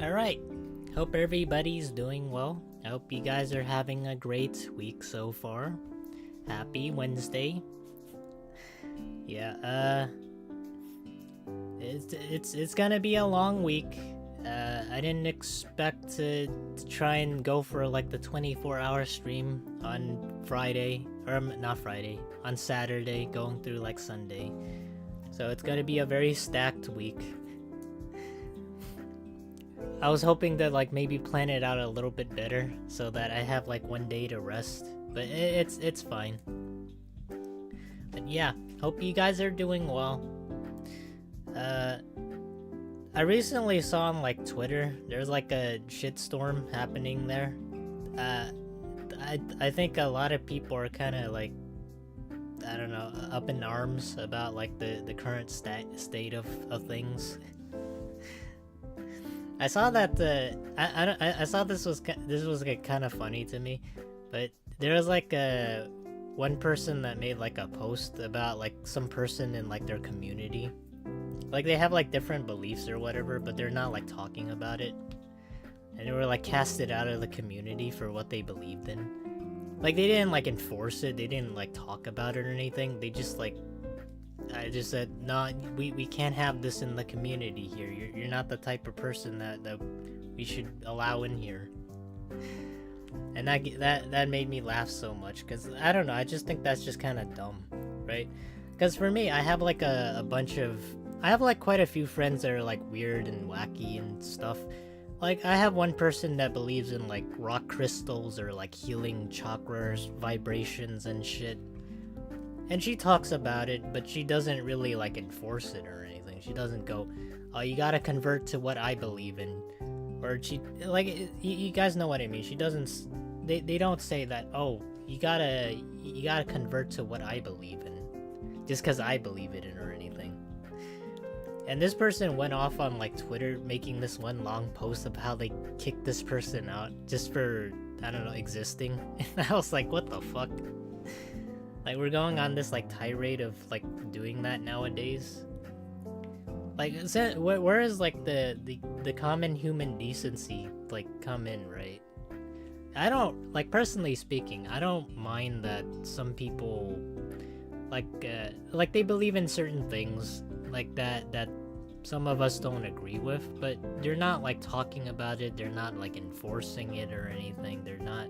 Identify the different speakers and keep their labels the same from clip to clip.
Speaker 1: Alright, hope everybody's doing well. I hope you guys are having a great week so far. Happy Wednesday. Yeah, it's gonna be a long week. I didn't expect to try and go for like the 24-hour stream on Friday, or not Friday, on Saturday, going through like Sunday. So it's gonna be a very stacked week. I was hoping to like maybe plan it out a little bit better so that I have like one day to rest, but it's fine. But yeah, hope you guys are doing well. I recently saw on like Twitter there's like a shitstorm happening there. I think a lot of people are kind of like, I don't know, up in arms about like the current state of things. I saw that I saw this was like, kind of funny to me, but there was like one person that made like a post about like some person in like their community, like they have like different beliefs or whatever, but they're not like talking about it, and they were like casted out of the community for what they believed in. Like they didn't like enforce it, they didn't like talk about it or anything. They just like, I just said, no, we can't have this in the community here. You're not the type of person that we should allow in here. And that made me laugh so much, because I don't know, I just think that's just kind of dumb, right? Because for me, I have like I have like quite a few friends that are like weird and wacky and stuff. Like I have one person that believes in like rock crystals or like healing chakras, vibrations and shit. And she talks about it, but she doesn't really like enforce it or anything. She doesn't go, oh, you gotta convert to what I believe in. Or she, like, you guys know what I mean. She doesn't, they don't say that, oh, you gotta convert to what I believe in, just because I believe it in or anything. And this person went off on like Twitter making this one long post of how they kicked this person out just for, I don't know, existing. And I was like, what the fuck? Like, we're going on this like tirade of like doing that nowadays. Like, where is like the common human decency like come in, right? I don't, like, personally speaking, I don't mind that some people like they believe in certain things like that some of us don't agree with, but they're not like talking about it. They're not like enforcing it or anything. They're not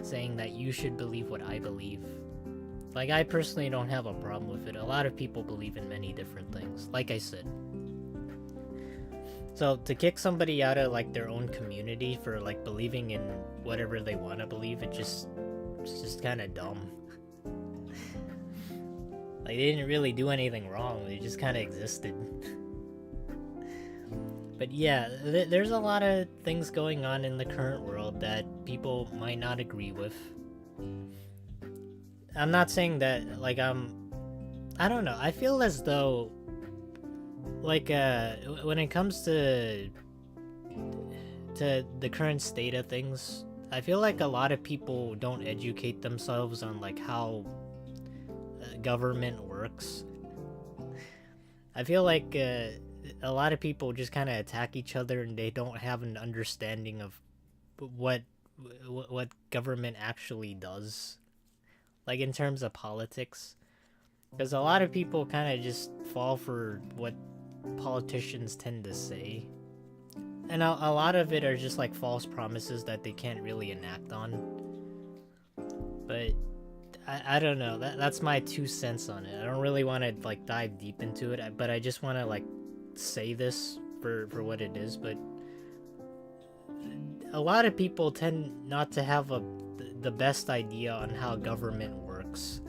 Speaker 1: saying that you should believe what I believe. Like, I personally don't have a problem with it. A lot of people believe in many different things, like I said. So, to kick somebody out of, like, their own community for, like, believing in whatever they want to believe, it's just kind of dumb. Like, they didn't really do anything wrong. They just kind of existed. But yeah, there's a lot of things going on in the current world that people might not agree with. I'm not saying that, like, I don't know, I feel as though, like, when it comes to the current state of things, I feel like a lot of people don't educate themselves on, like, how government works. I feel like, a lot of people just kind of attack each other, and they don't have an understanding of what government actually does. Like, in terms of politics. Because a lot of people kind of just fall for what politicians tend to say. And a lot of it are just like false promises that they can't really enact on. But I don't know. That's my 2 cents on it. I don't really want to like dive deep into it, but I just want to like say this for what it is. But a lot of people tend not to have the best idea on how government works,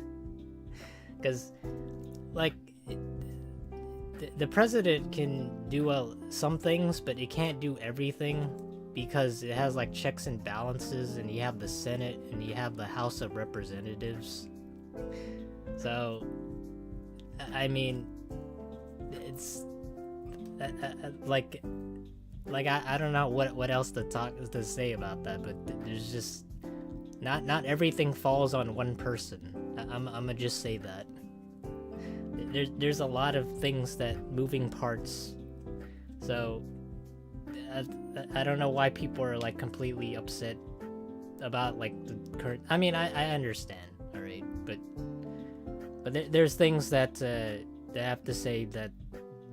Speaker 1: because like the president can do some things, but it can't do everything, because it has like checks and balances, and you have the Senate and you have the House of Representatives. So I mean, it's like I don't know what else to say about that, but there's just not everything falls on one person. I'm gonna just say that. There's a lot of things, that moving parts. So I don't know why people are like completely upset about like the current. I mean, I understand, all right, but there's things that they have to say that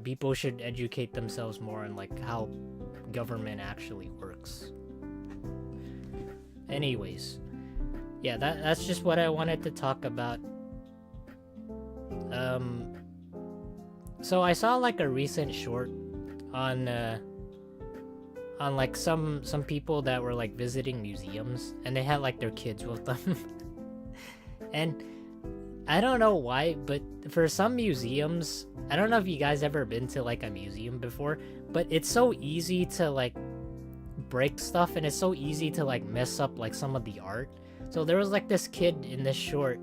Speaker 1: people should educate themselves more on like how government actually works. Anyways, yeah, that's just what I wanted to talk about. So I saw like a recent short on like some people that were like visiting museums, and they had like their kids with them. And I don't know why, but for some museums, I don't know if you guys ever been to like a museum before, but it's so easy to like break stuff, and it's so easy to like mess up like some of the art. So there was like this kid in this short,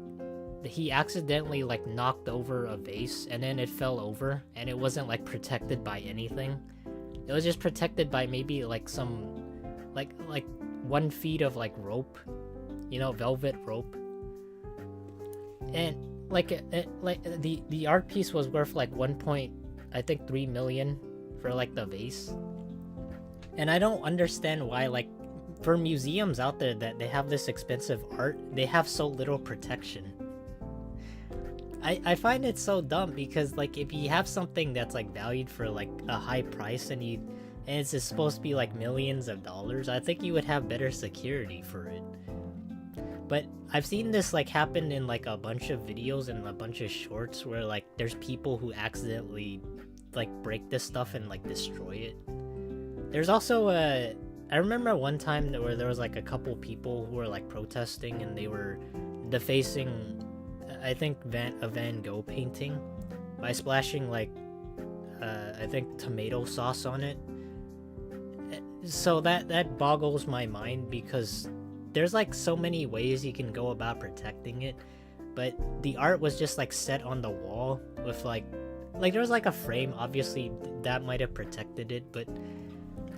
Speaker 1: he accidentally like knocked over a vase, and then it fell over, and it wasn't like protected by anything. It was just protected by maybe like some like 1 feet of like rope, you know, velvet rope. And like the art piece was worth like 1.3 million for like the vase. And I don't understand why, like, for museums out there that they have this expensive art, they have so little protection. I find it so dumb, because like if you have something that's like valued for like a high price, and it's just supposed to be like millions of dollars, I think you would have better security for it. But I've seen this like happen in like a bunch of videos and a bunch of shorts where like there's people who accidentally like break this stuff and like destroy it. There's also I remember one time where there was like a couple people who were like protesting, and they were defacing, I think, a Van Gogh painting by splashing like I think tomato sauce on it. So that boggles my mind, because there's like so many ways you can go about protecting it, but the art was just like set on the wall with like there was like a frame. Obviously that might have protected it, but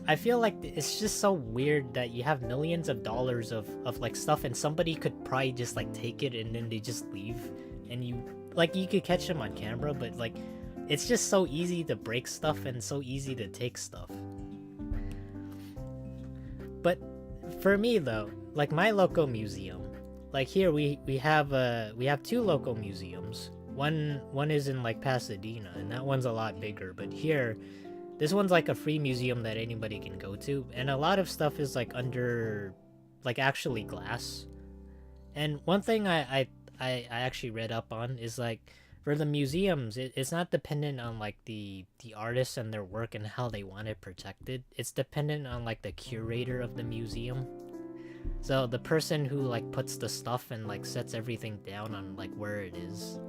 Speaker 1: I feel like it's just so weird that you have millions of dollars of like stuff, and somebody could probably just like take it and then they just leave, and you could catch them on camera, but like it's just so easy to break stuff and so easy to take stuff. But for me though, like my local museum, like here we have 2 local museums. One is in like Pasadena, and that one's a lot bigger, but here this one's like a free museum that anybody can go to, and a lot of stuff is like under like actually glass. And one thing I actually read up on is like, for the museums, it's not dependent on like the artists and their work and how they want it protected. It's dependent on like the curator of the museum. So the person who like puts the stuff and like sets everything down on like where it is.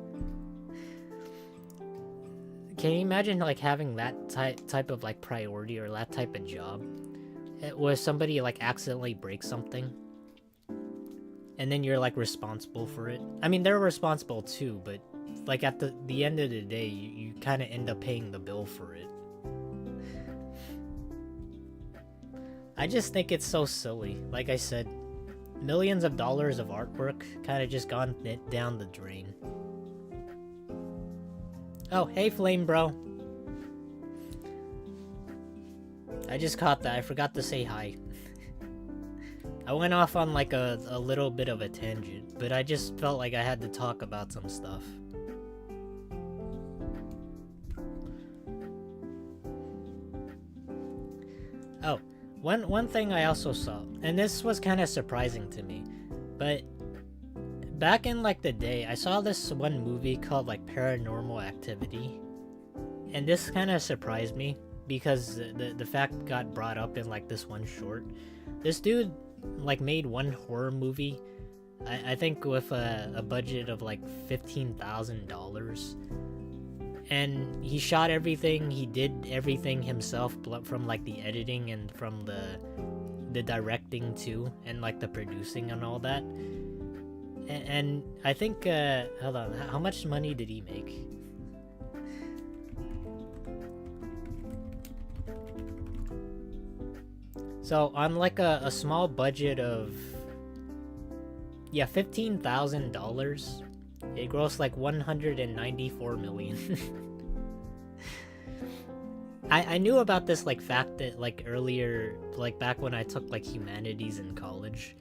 Speaker 1: Can you imagine like having that type of like priority, or that type of job, where somebody like accidentally breaks something, and then you're like responsible for it? I mean, they're responsible too, but like at the end of the day, you kind of end up paying the bill for it. I just think it's so silly. Like I said, millions of dollars of artwork kind of just gone down the drain. Oh, hey Flame Bro. I just caught that. I forgot to say hi. I went off on like a little bit of a tangent, but I just felt like I had to talk about some stuff. Oh, one thing I also saw, and this was kind of surprising to me, but back in like the day, I saw this one movie called like Paranormal Activity, and this kind of surprised me because the fact got brought up in like this one short. This dude like made one horror movie, I think with a budget of like $15,000, and he shot everything, he did everything himself, from like the editing and from the directing too, and like the producing and all that. And I think, hold on, how much money did he make? So on like a small budget of, yeah, $15,000, it grossed like $194 million. I knew about this like fact that like earlier, like back when I took like humanities in college,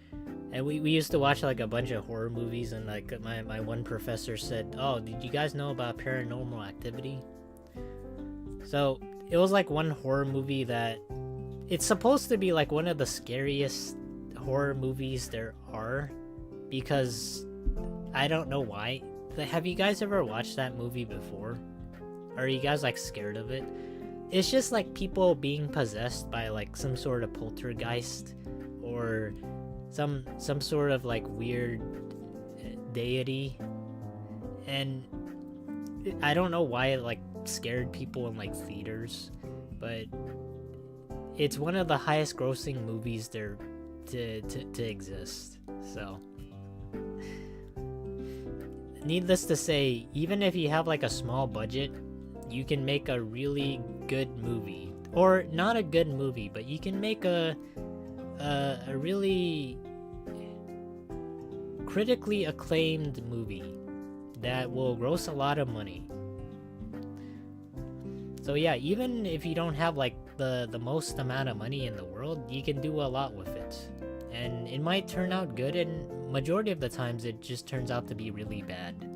Speaker 1: and we used to watch like a bunch of horror movies, and like my one professor said, "Oh, did you guys know about Paranormal Activity?" So it was like one horror movie that it's supposed to be like one of the scariest horror movies there are, because I don't know why. Have you guys ever watched that movie before? Are you guys like scared of it? It's just like people being possessed by like some sort of poltergeist or some sort of like weird deity, and I don't know why it like scared people in like theaters, but it's one of the highest grossing movies there to exist. So needless to say, even if you have like a small budget, you can make a really good movie, or not a good movie, but you can make a really critically acclaimed movie that will gross a lot of money. So yeah, even if you don't have like the most amount of money in the world, you can do a lot with it, and it might turn out good, and majority of the times it just turns out to be really bad.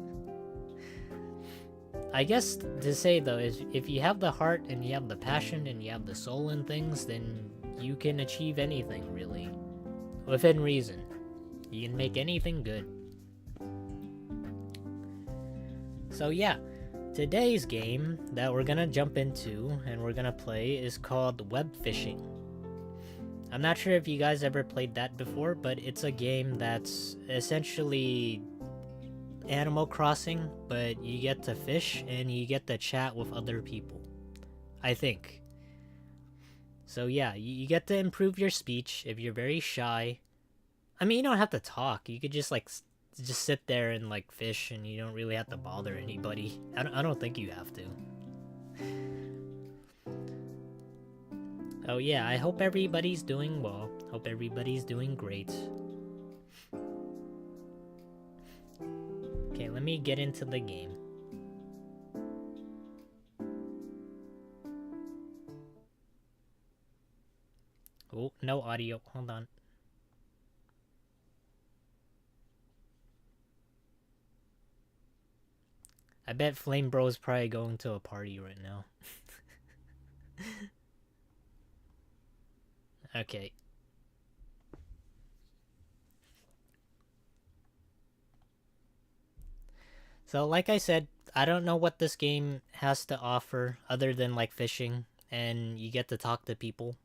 Speaker 1: I guess to say though is if you have the heart and you have the passion and you have the soul in things, then you can achieve anything really, within reason. You can make anything good. So yeah, today's game that we're gonna jump into and we're gonna play is called Webfishing. I'm not sure if you guys ever played that before, but it's a game that's essentially Animal Crossing, but you get to fish and you get to chat with other people, I think. So yeah, you get to improve your speech if you're very shy. I mean, you don't have to talk. You could just like just sit there and like fish, and you don't really have to bother anybody. I don't think you have to. Oh yeah, I hope everybody's doing well. Hope everybody's doing great. Okay, let me get into the game. Oh, no audio. Hold on. I bet Flame Bro's probably going to a party right now. Okay. So like I said, I don't know what this game has to offer other than like fishing and you get to talk to people.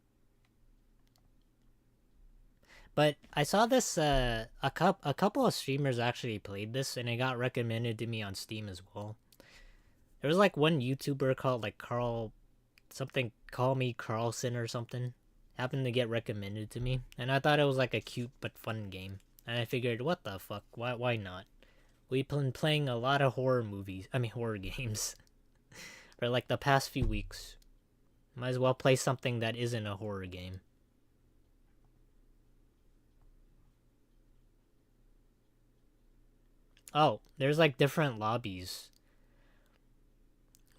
Speaker 1: But I saw this a couple of streamers actually played this, and it got recommended to me on Steam as well. There was like one YouTuber called like Carl something, Call Me Carlson or something, happened to get recommended to me, and I thought it was like a cute but fun game. And I figured, what the fuck? Why not? We've been playing a lot of horror games for like the past few weeks. Might as well play something that isn't a horror game. Oh, there's like different lobbies.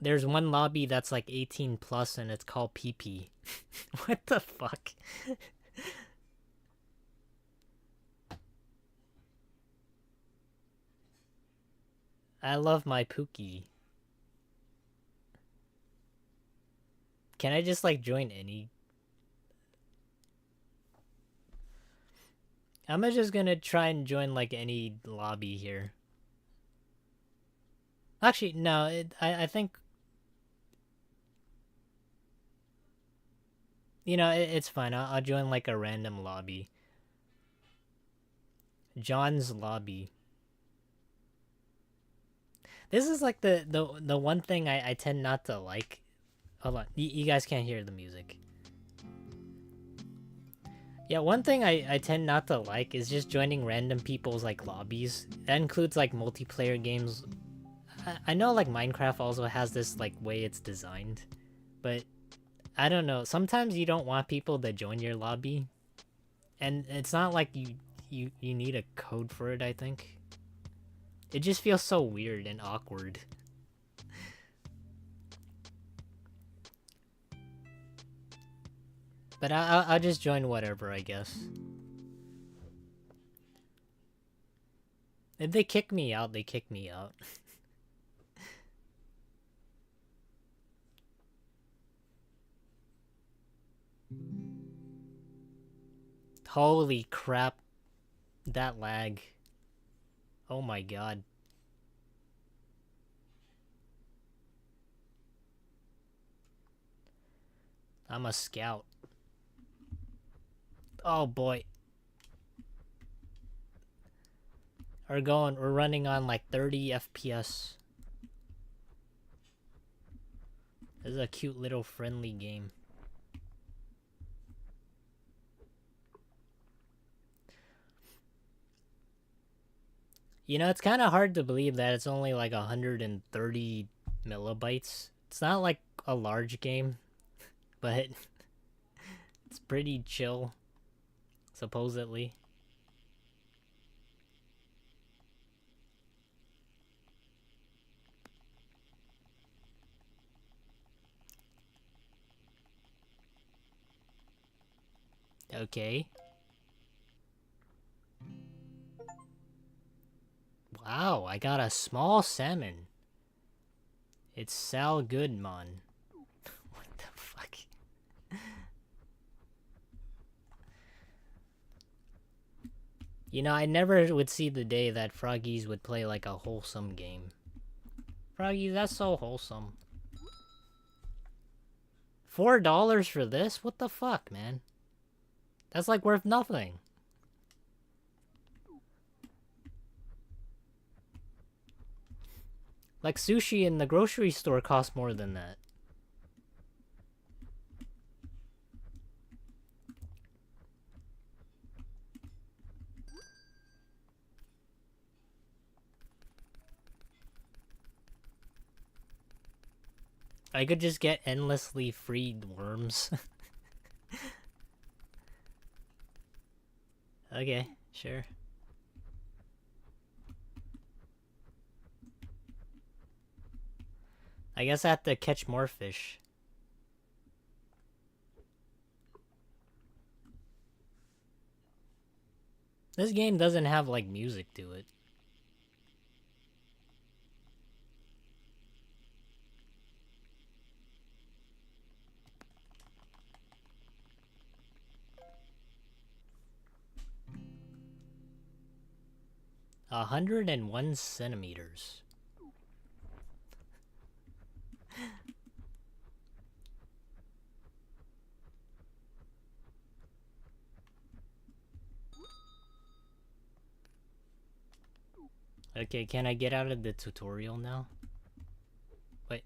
Speaker 1: There's one lobby that's like 18 plus and it's called PP. What the fuck? I love my Pookie. Can I just like join any? I'm just gonna try and join like any lobby here. Actually, no, I think, you know, it's fine. I'll join like a random lobby. John's lobby. This is like the one thing I tend not to like. Hold on, you guys can't hear the music. Yeah, one thing I tend not to like is just joining random people's like lobbies. That includes like multiplayer games. I know like Minecraft also has this like way it's designed, but I don't know. Sometimes you don't want people to join your lobby, and it's not like you need a code for it. I think it just feels so weird and awkward. But I'll just join whatever, I guess. If they kick me out, they kick me out. Holy crap. That lag. Oh my god. I'm a scout. Oh boy. We're running on like 30 FPS. This is a cute little friendly game. You know, it's kind of hard to believe that it's only like 130 millibytes. It's not like a large game, but it's pretty chill, supposedly. Okay. Wow, I got a small salmon. It's Sal Goodman. What the fuck? You know, I never would see the day that Froggies would play like a wholesome game. Froggies, that's so wholesome. $4 for this? What the fuck, man? That's like worth nothing. Like sushi in the grocery store costs more than that. I could just get endlessly freed worms. Okay, sure. I guess I have to catch more fish. This game doesn't have like music to it. A 101 centimeters. Okay, can I get out of the tutorial now? Wait.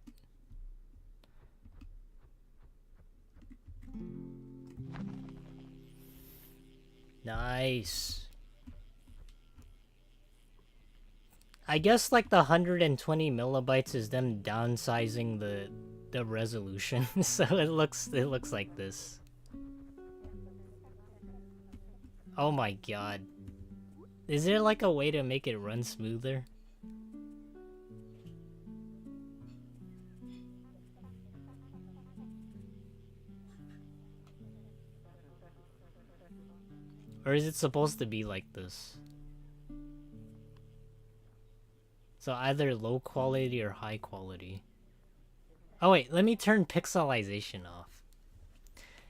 Speaker 1: Nice. I guess like the 120 millibytes is them downsizing the resolution, so it looks like this. Oh my god. Is there like a way to make it run smoother? Or is it supposed to be like this? So either low quality or high quality. Oh wait, let me turn pixelization off.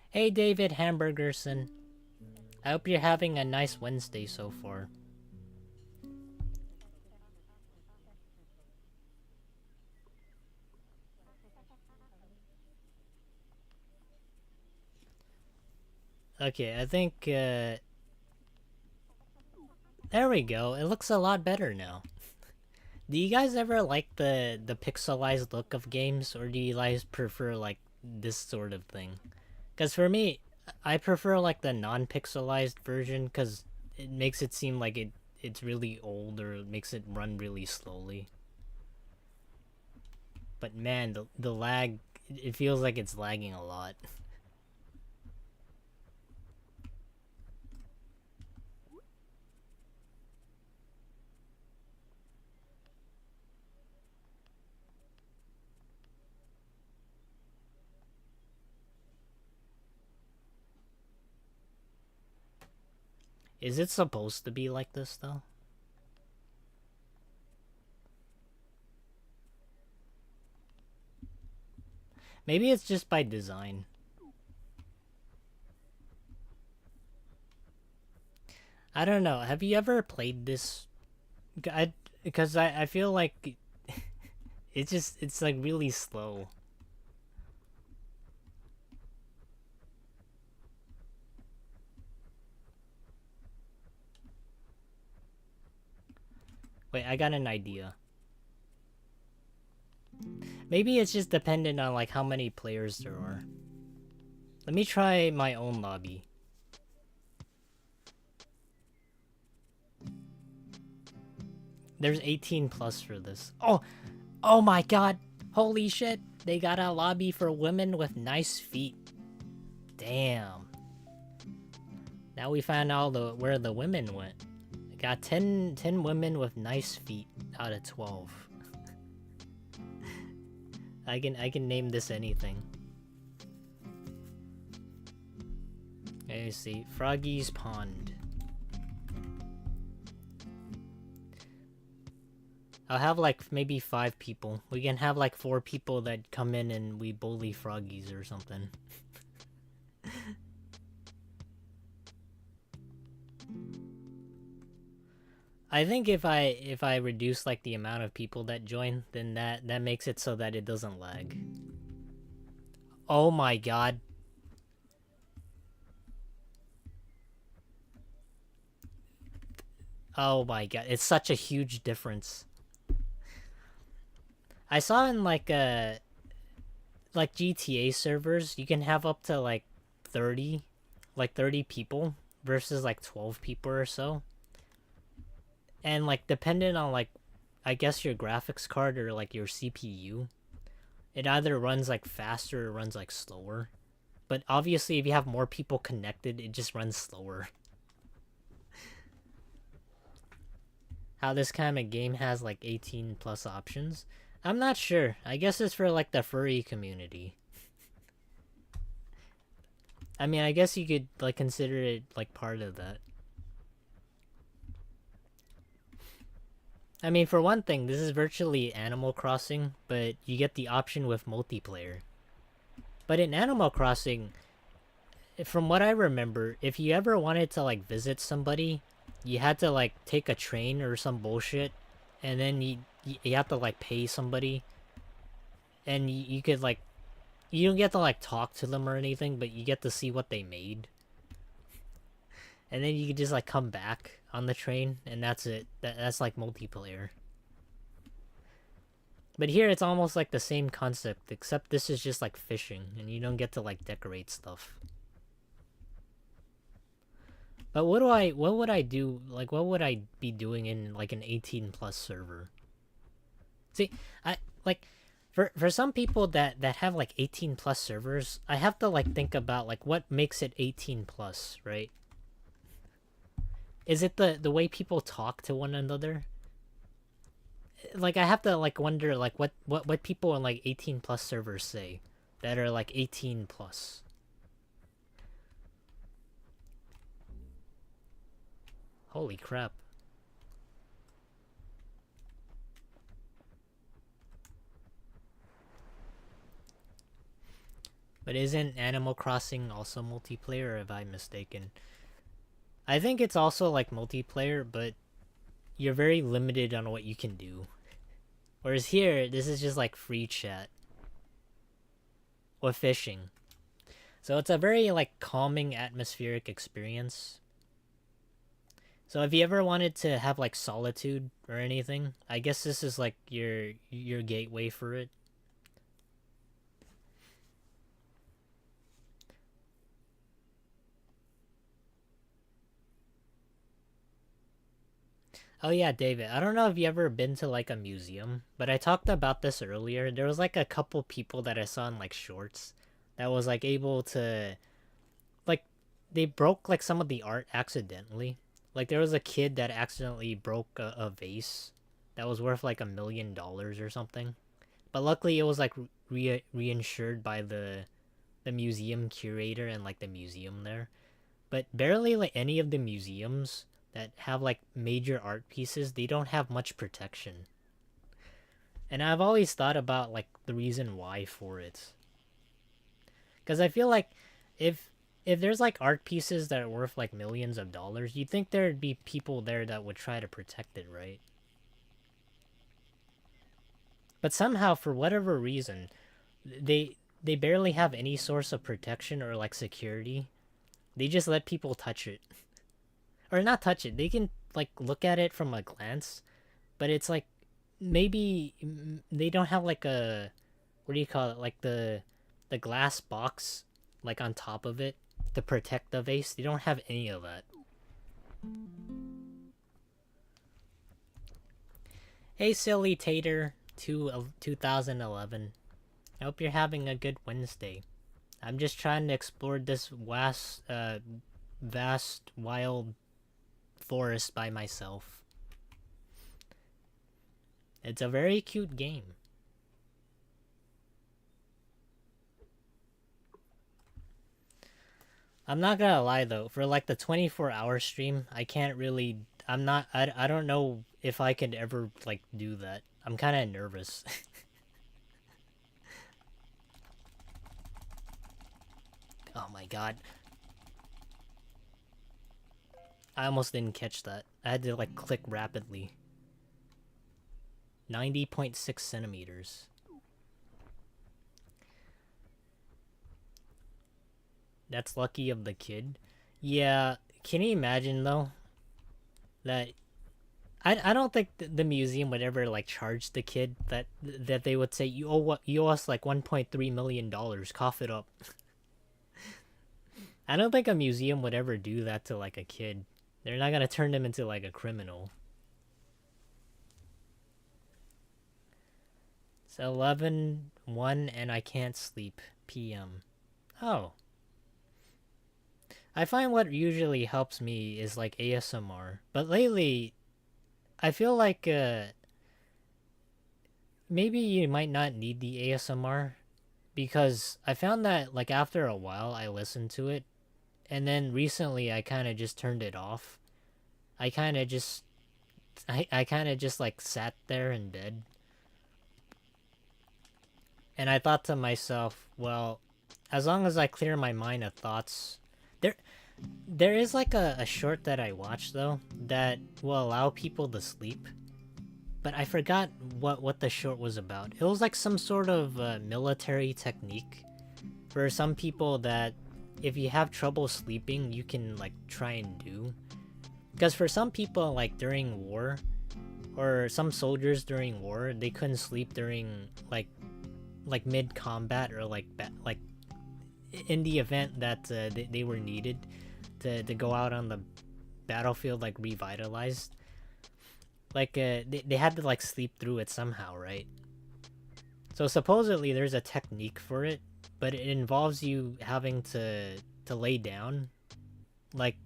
Speaker 1: Hey David Hamburgerson. I hope you're having a nice Wednesday so far. Okay, I think, there we go. It looks a lot better now. Do you guys ever like the pixelized look of games, or do you guys prefer, like, this sort of thing? Because for me, I prefer, like, the non-pixelized version, because it makes it seem like it's really old, or it makes it run really slowly. But man, the lag, it feels like it's lagging a lot. Is it supposed to be like this though? Maybe it's just by design. I don't know. Have you ever played this? Because I feel like it's like really slow. Wait, I got an idea. Maybe it's just dependent on like how many players there are. Let me try my own lobby. There's 18 plus for this. Oh my god. Holy shit. They got a lobby for women with nice feet. Damn. Now we found out where the women went. I got 10 women with nice feet out of 12. I can name this anything. Let me see. Froggy's Pond. I'll have like maybe 5 people. We can have like 4 people that come in and we bully froggies or something. I think if I reduce like the amount of people that join, then that makes it so that it doesn't lag. Oh my god. Oh my god, it's such a huge difference. I saw in like GTA servers, you can have up to like 30 people versus like 12 people or so. And like depending on like I guess your graphics card or like your CPU, it either runs like faster or runs like slower. But obviously if you have more people connected, it just runs slower. How this kind of game has like 18 plus options? I'm not sure. I guess it's for like the furry community. I mean, I guess you could like consider it like part of that. I mean, for one thing, this is virtually Animal Crossing, but you get the option with multiplayer. But in Animal Crossing, from what I remember, if you ever wanted to like visit somebody, you had to like take a train or some bullshit, and then you have to like pay somebody, and you could like you don't get to like talk to them or anything, but you get to see what they made, and then you can just like come back on the train, and that's it. That's like multiplayer. But here it's almost like the same concept, except this is just like fishing, and you don't get to like decorate stuff. But what would I do, like what would I be doing in like an 18 plus server? See, I like for some people that have like 18 plus servers, I have to like think about like what makes it 18 plus, right? Is it the way people talk to one another? Like I have to like wonder like what people on like 18 plus servers say that are like 18 plus. Holy crap. But isn't Animal Crossing also multiplayer, or have I mistaken? I think it's also like multiplayer, but you're very limited on what you can do. Whereas here, this is just like free chat. Or fishing. So it's a very like calming atmospheric experience. So if you ever wanted to have like solitude or anything, I guess this is like your gateway for it. Oh yeah, David. I don't know if you ever been to like a museum, but I talked about this earlier. There was like a couple people that I saw in like shorts that was like able to like they broke like some of the art accidentally. Like there was a kid that accidentally broke a vase that was worth like $1 million or something. But luckily it was like reinsured by the museum curator and like the museum there. but barely like any of the museums that have like major art pieces, they don't have much protection. And I've always thought about like the reason why for it. Because I feel like if if there's like art pieces that are worth like millions of dollars, you'd think there'd be people there that would try to protect it, right? But somehow, for whatever reason, they barely have any source of protection or like security. They just let people touch it. Or not touch it. They can like look at it from a glance, but it's like maybe they don't have like a, what do you call it? Like the glass box like on top of it to protect the vase. They don't have any of that. Hey silly tater 2011. I hope you're having a good Wednesday. I'm just trying to explore this vast wild forest by myself. It's a very cute game. I'm not gonna lie though, for like the 24-hour stream, I can't really. I don't know if I could ever like do that. I'm kind of nervous. Oh my god. I almost didn't catch that. I had to like click rapidly. 90.6 centimeters. That's lucky of the kid. Yeah, can you imagine though that I don't think the museum would ever like charge the kid that they would say you owe us like 1.3 million dollars, cough it up. I don't think a museum would ever do that to like a kid. They're not gonna turn them into like a criminal. It's 11:01 and I can't sleep p.m. Oh. I find what usually helps me is like ASMR. But lately I feel like maybe you might not need the ASMR because I found that like after a while I listened to it and then recently I kind of just turned it off. I kind of just I kind of just like sat there in bed and I thought to myself, well, as long as I clear my mind of thoughts, there there is like a short that I watched though that will allow people to sleep, but I forgot what the short was about. It was like some sort of military technique for some people that if you have trouble sleeping, you can like try and do. Because for some people, like during war, or some soldiers during war, they couldn't sleep during like mid combat or like in the event that they were needed to go out on the battlefield like revitalized. Like they had to like sleep through it somehow, right? So supposedly there's a technique for it, but it involves you having to lay down, like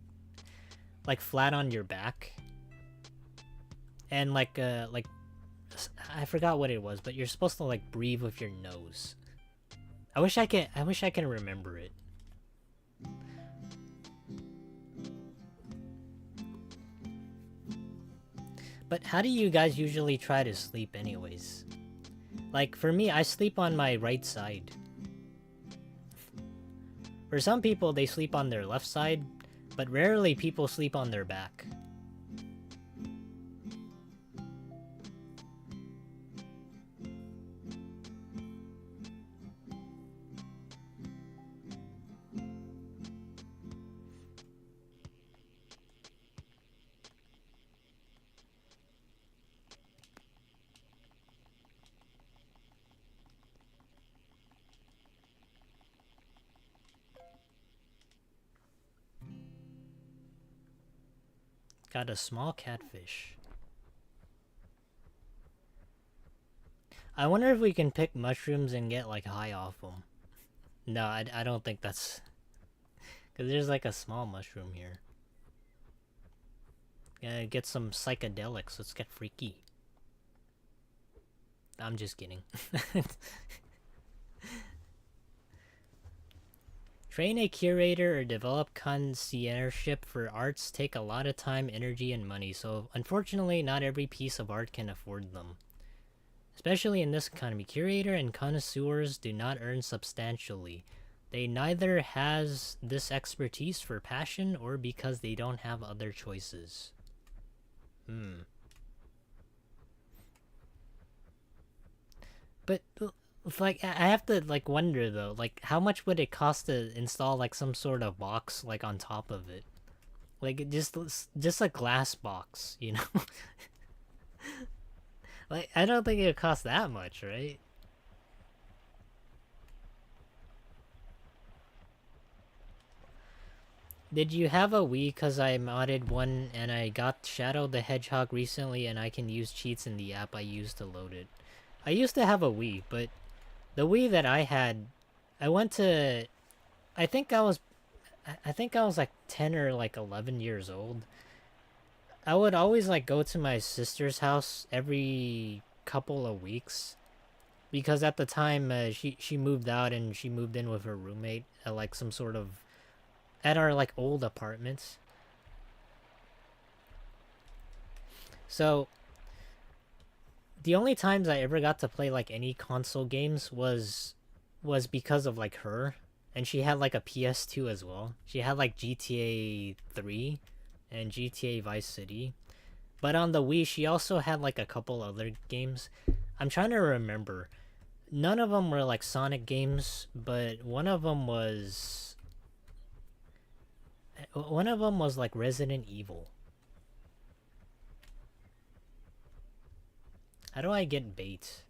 Speaker 1: flat on your back, and like I forgot what it was, but you're supposed to like breathe with your nose. I wish I can remember it. But how do you guys usually try to sleep anyways? Like for me, I sleep on my right side. For some people, they sleep on their left side, but rarely people sleep on their back. Got a small catfish. I wonder if we can pick mushrooms and get like high off them. No, I don't think that's... Because there's like a small mushroom here. Gotta get some psychedelics. Let's get freaky. I'm just kidding. Train a curator or develop conciergeship for arts take a lot of time, energy, and money, so unfortunately not every piece of art can afford them. Especially in this economy, curator and connoisseurs do not earn substantially. They neither has this expertise for passion or because they don't have other choices. But like I have to like wonder though, like how much would it cost to install like some sort of box like on top of it? Like just a glass box, you know? Like I don't think it would cost that much, right? Did you have a Wii? Cause I modded one and I got Shadow the Hedgehog recently and I can use cheats in the app I used to load it. I used to have a Wii, but the Wii that I had, I went to, I think I was, I think I was like 10 or like 11 years old. I would always like go to my sister's house every couple of weeks because at the time she moved out and she moved in with her roommate at like some sort of at our like old apartments. So the only times I ever got to play like any console games was because of like her, and she had like a PS2 as well. She had like GTA 3 and GTA Vice City. But on the Wii, she also had like a couple other games. I'm trying to remember. None of them were like Sonic games, but one of them was like Resident Evil. How do I get bait?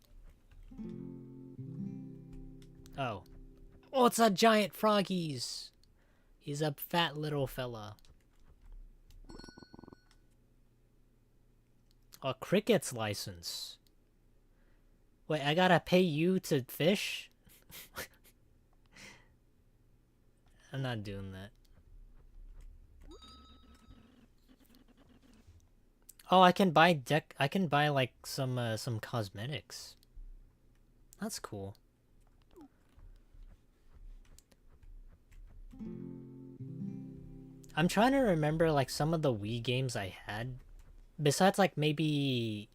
Speaker 1: Oh. Oh, it's a giant froggies. He's a fat little fella. A cricket's license. Wait, I gotta pay you to fish? I'm not doing that. Oh, I can buy like some cosmetics. That's cool. I'm trying to remember like some of the Wii games I had. Besides like maybe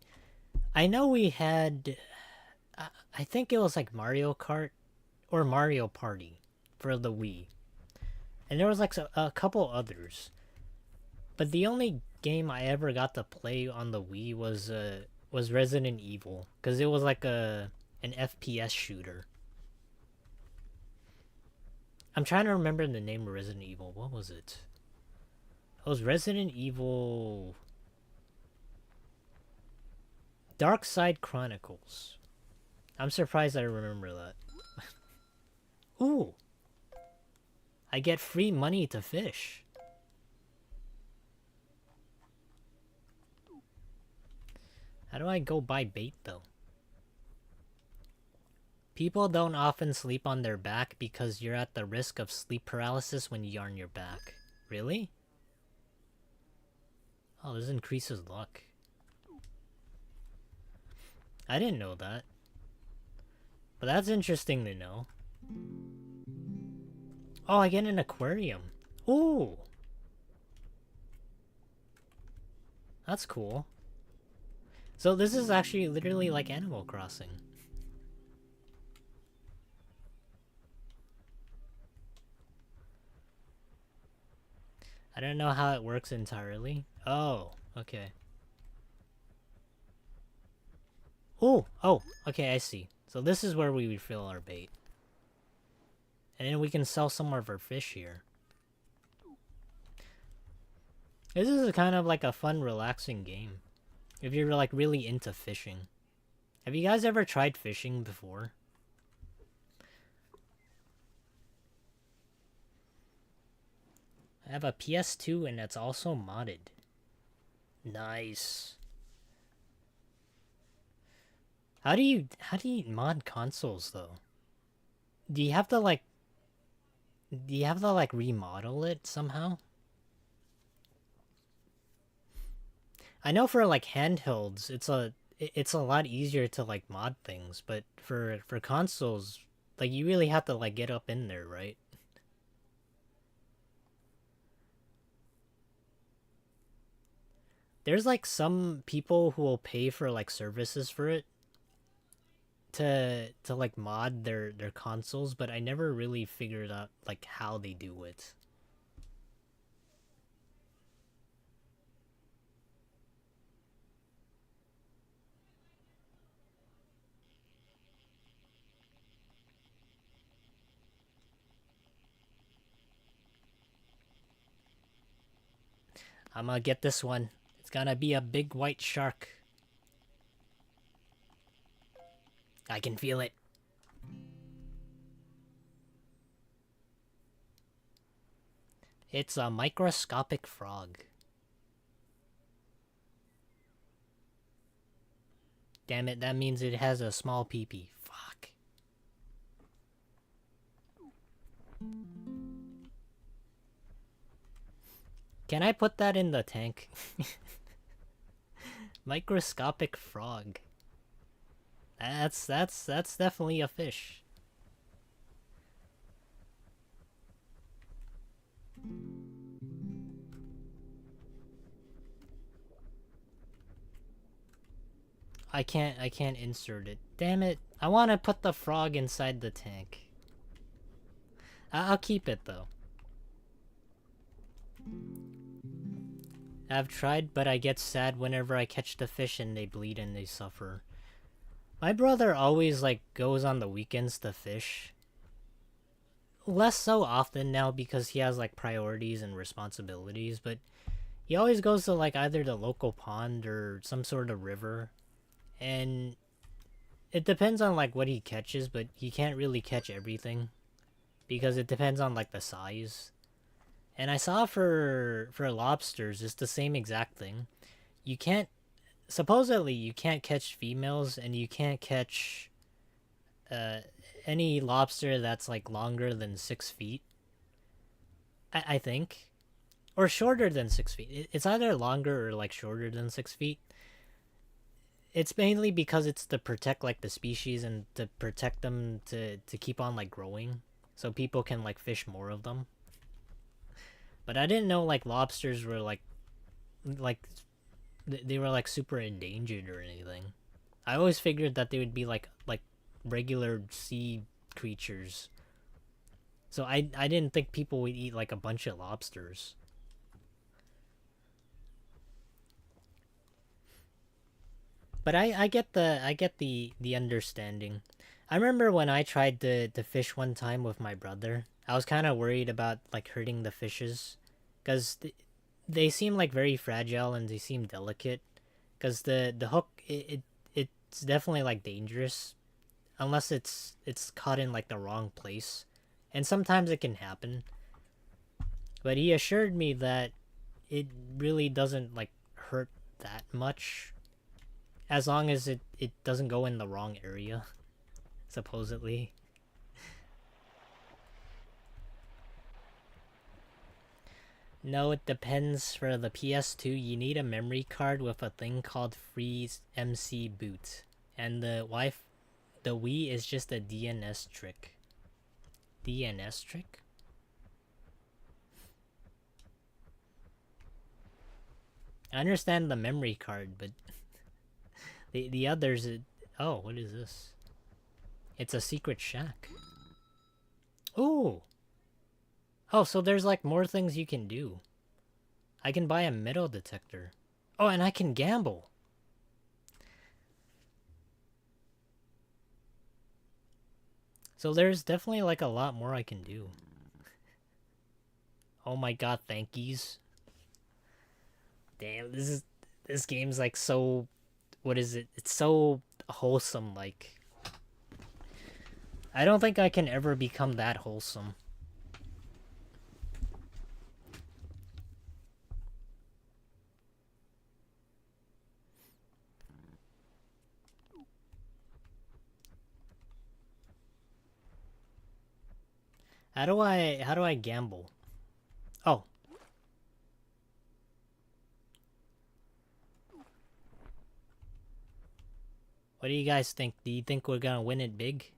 Speaker 1: I know we had I think it was like Mario Kart or Mario Party for the Wii. And there was like a couple others. But the only game I ever got to play on the Wii was Resident Evil cuz it was like an FPS shooter. I'm trying to remember the name of Resident Evil. What was it? It was Resident Evil Dark Side Chronicles. I'm surprised I remember that. Ooh. I get free money to fish. How do I go buy bait though? People don't often sleep on their back because you're at the risk of sleep paralysis when you're on your back. Really? Oh, this increases luck. I didn't know that. But that's interesting to know. Oh, I get an aquarium. Ooh. That's cool. So this is actually literally like Animal Crossing. I don't know how it works entirely. Oh, okay. Oh, okay, I see. So this is where we refill our bait. And then we can sell some of our fish here. This is kind of like a fun, relaxing game. If you're like really into fishing. Have you guys ever tried fishing before? I have a PS2 and it's also modded. Nice. How do you mod consoles though? Do you have to like remodel it somehow? I know for like handhelds, it's a lot easier to like mod things, but for consoles, like you really have to like get up in there, right? There's like some people who will pay for like services for it to like mod their consoles, but I never really figured out like how they do it. I'm gonna get this one. It's gonna be a big white shark. I can feel it. It's a microscopic frog. Damn it, that means it has a small peepee. Fuck. Can I put that in the tank? Microscopic frog. That's definitely a fish. I can't insert it. Damn it. I want to put the frog inside the tank. I'll keep it though. I've tried, but I get sad whenever I catch the fish and they bleed and they suffer. My brother always like goes on the weekends to fish. Less so often now because he has like priorities and responsibilities, but he always goes to like either the local pond or some sort of river. And it depends on like what he catches, but he can't really catch everything because it depends on like the size. And I saw for lobsters, it's the same exact thing. You can't supposedly you can't catch females, and you can't catch uh any lobster that's like longer than 6 feet. I think, or shorter than 6 feet. It's either longer or like shorter than 6 feet. It's mainly because it's to protect like the species and to protect them to keep on like growing, so people can like fish more of them. But I didn't know like lobsters were like they were like super endangered or anything. I always figured that they would be like regular sea creatures. So I didn't think people would eat like a bunch of lobsters. But I get the understanding. I remember when I tried to fish one time with my brother. I was kind of worried about like hurting the fishes, cuz they seem like very fragile and they seem delicate, cuz the hook it's definitely like dangerous unless it's caught in like the wrong place. And sometimes it can happen. But he assured me that it really doesn't like hurt that much as long as it doesn't go in the wrong area, supposedly. No, it depends. For the PS2, you need a memory card with a thing called Freeze MC Boot. And the Wii is just a DNS trick. DNS trick? I understand the memory card, but the others... Oh, what is this? It's a secret shack. Ooh! Oh, so there's like more things you can do. I can buy a metal detector. Oh, and I can gamble. So there's definitely like a lot more I can do. Oh my god, thank yous. Damn, this game's like so, what is it? It's so wholesome. Like, I don't think I can ever become that wholesome. How do I gamble? Oh, what do you guys think? Do you think we're gonna win it big?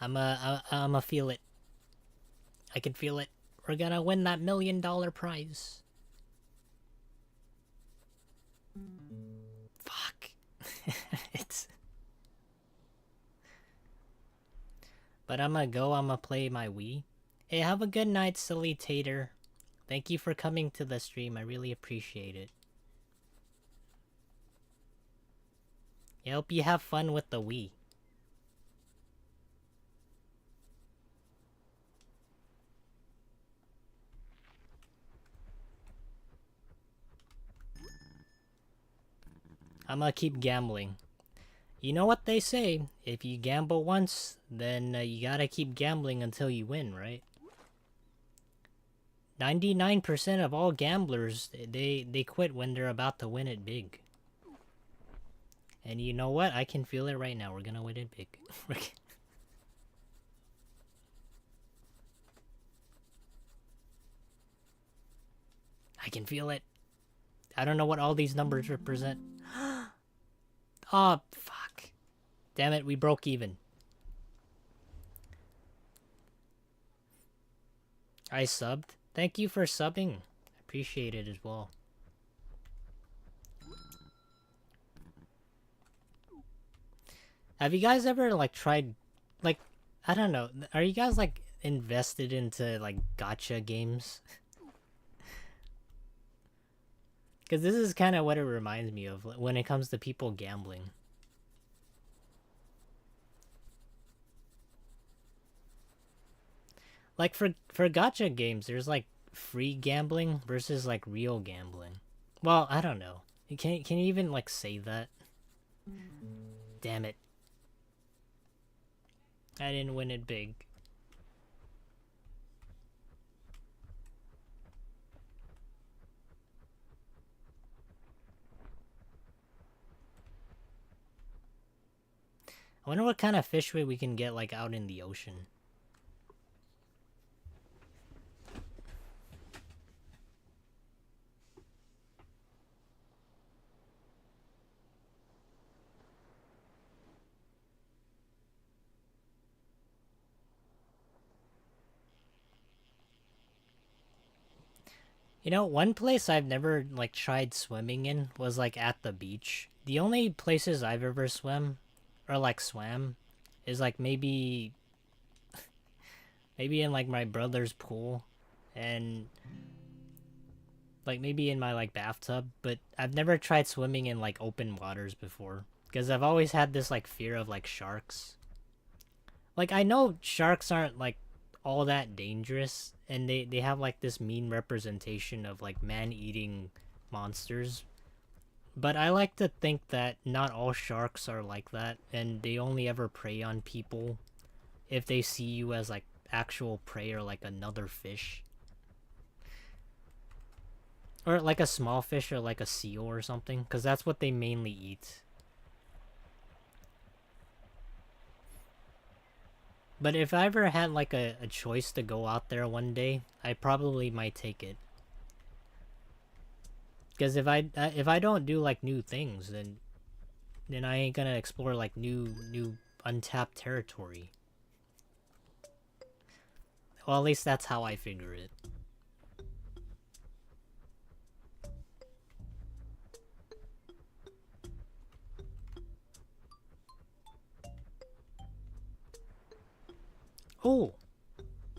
Speaker 1: I'm a feel it. I can feel it. We're gonna win that $1,000,000 prize. Fuck. It's... But I'm gonna play my Wii. Hey, have a good night, silly tater. Thank you for coming to the stream. I really appreciate it. I hope you have fun with the Wii. I'm gonna keep gambling. You know what they say, if you gamble once, then you gotta keep gambling until you win, right? 99% of all gamblers, they quit when they're about to win it big. And you know what? I can feel it right now. We're gonna win it big. I can feel it. I don't know what all these numbers represent. Oh, fuck. Damn it, we broke even. I subbed. Thank you for subbing. Appreciate it as well. Have you guys ever, like, tried... Like, I don't know. Are you guys, like, invested into, like, gacha games? Because this is kind of what it reminds me of when it comes to people gambling. Like for gacha games, there's like free gambling versus like real gambling. Well, I don't know. Can you even like say that? Damn it. I didn't win it big. I wonder what kind of fish we can get like out in the ocean. You know, one place I've never like tried swimming in was like at the beach. The only places I've ever swam is like maybe in like my brother's pool and like maybe in my like bathtub, but I've never tried swimming in like open waters before because I've always had this like fear of like sharks. Like I know sharks aren't like all that dangerous and they have like this mean representation of like man-eating monsters. But I like to think that not all sharks are like that and they only ever prey on people if they see you as like actual prey or like another fish. Or like a small fish or like a seal or something, because that's what they mainly eat. But if I ever had like a choice to go out there one day, I probably might take it. Because if I don't do like new things, then I ain't gonna explore like new untapped territory. Well, at least that's how I figure it. Oh,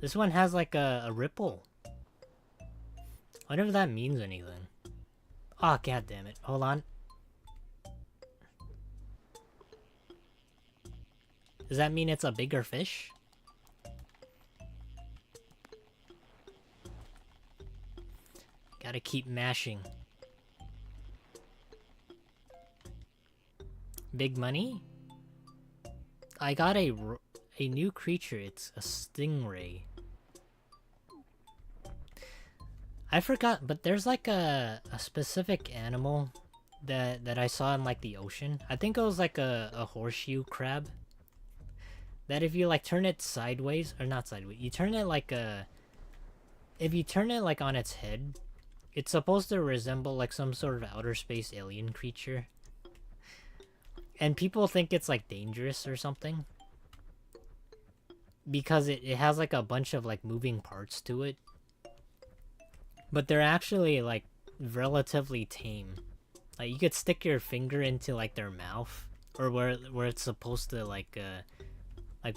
Speaker 1: this one has like a ripple. I wonder if that means anything. Oh, god damn it. Hold on. Does that mean it's a bigger fish? Gotta keep mashing. Big money? I got a new creature. It's a stingray. I forgot, but there's like a specific animal that I saw in like the ocean. I think it was like a horseshoe crab. That if you like turn it sideways, or not sideways, you turn it like if you turn it like on its head, it's supposed to resemble like some sort of outer space alien creature. And people think it's like dangerous or something. because it has like a bunch of like moving parts to it, but they're actually like relatively tame. Like you could stick your finger into like their mouth or where it's supposed to like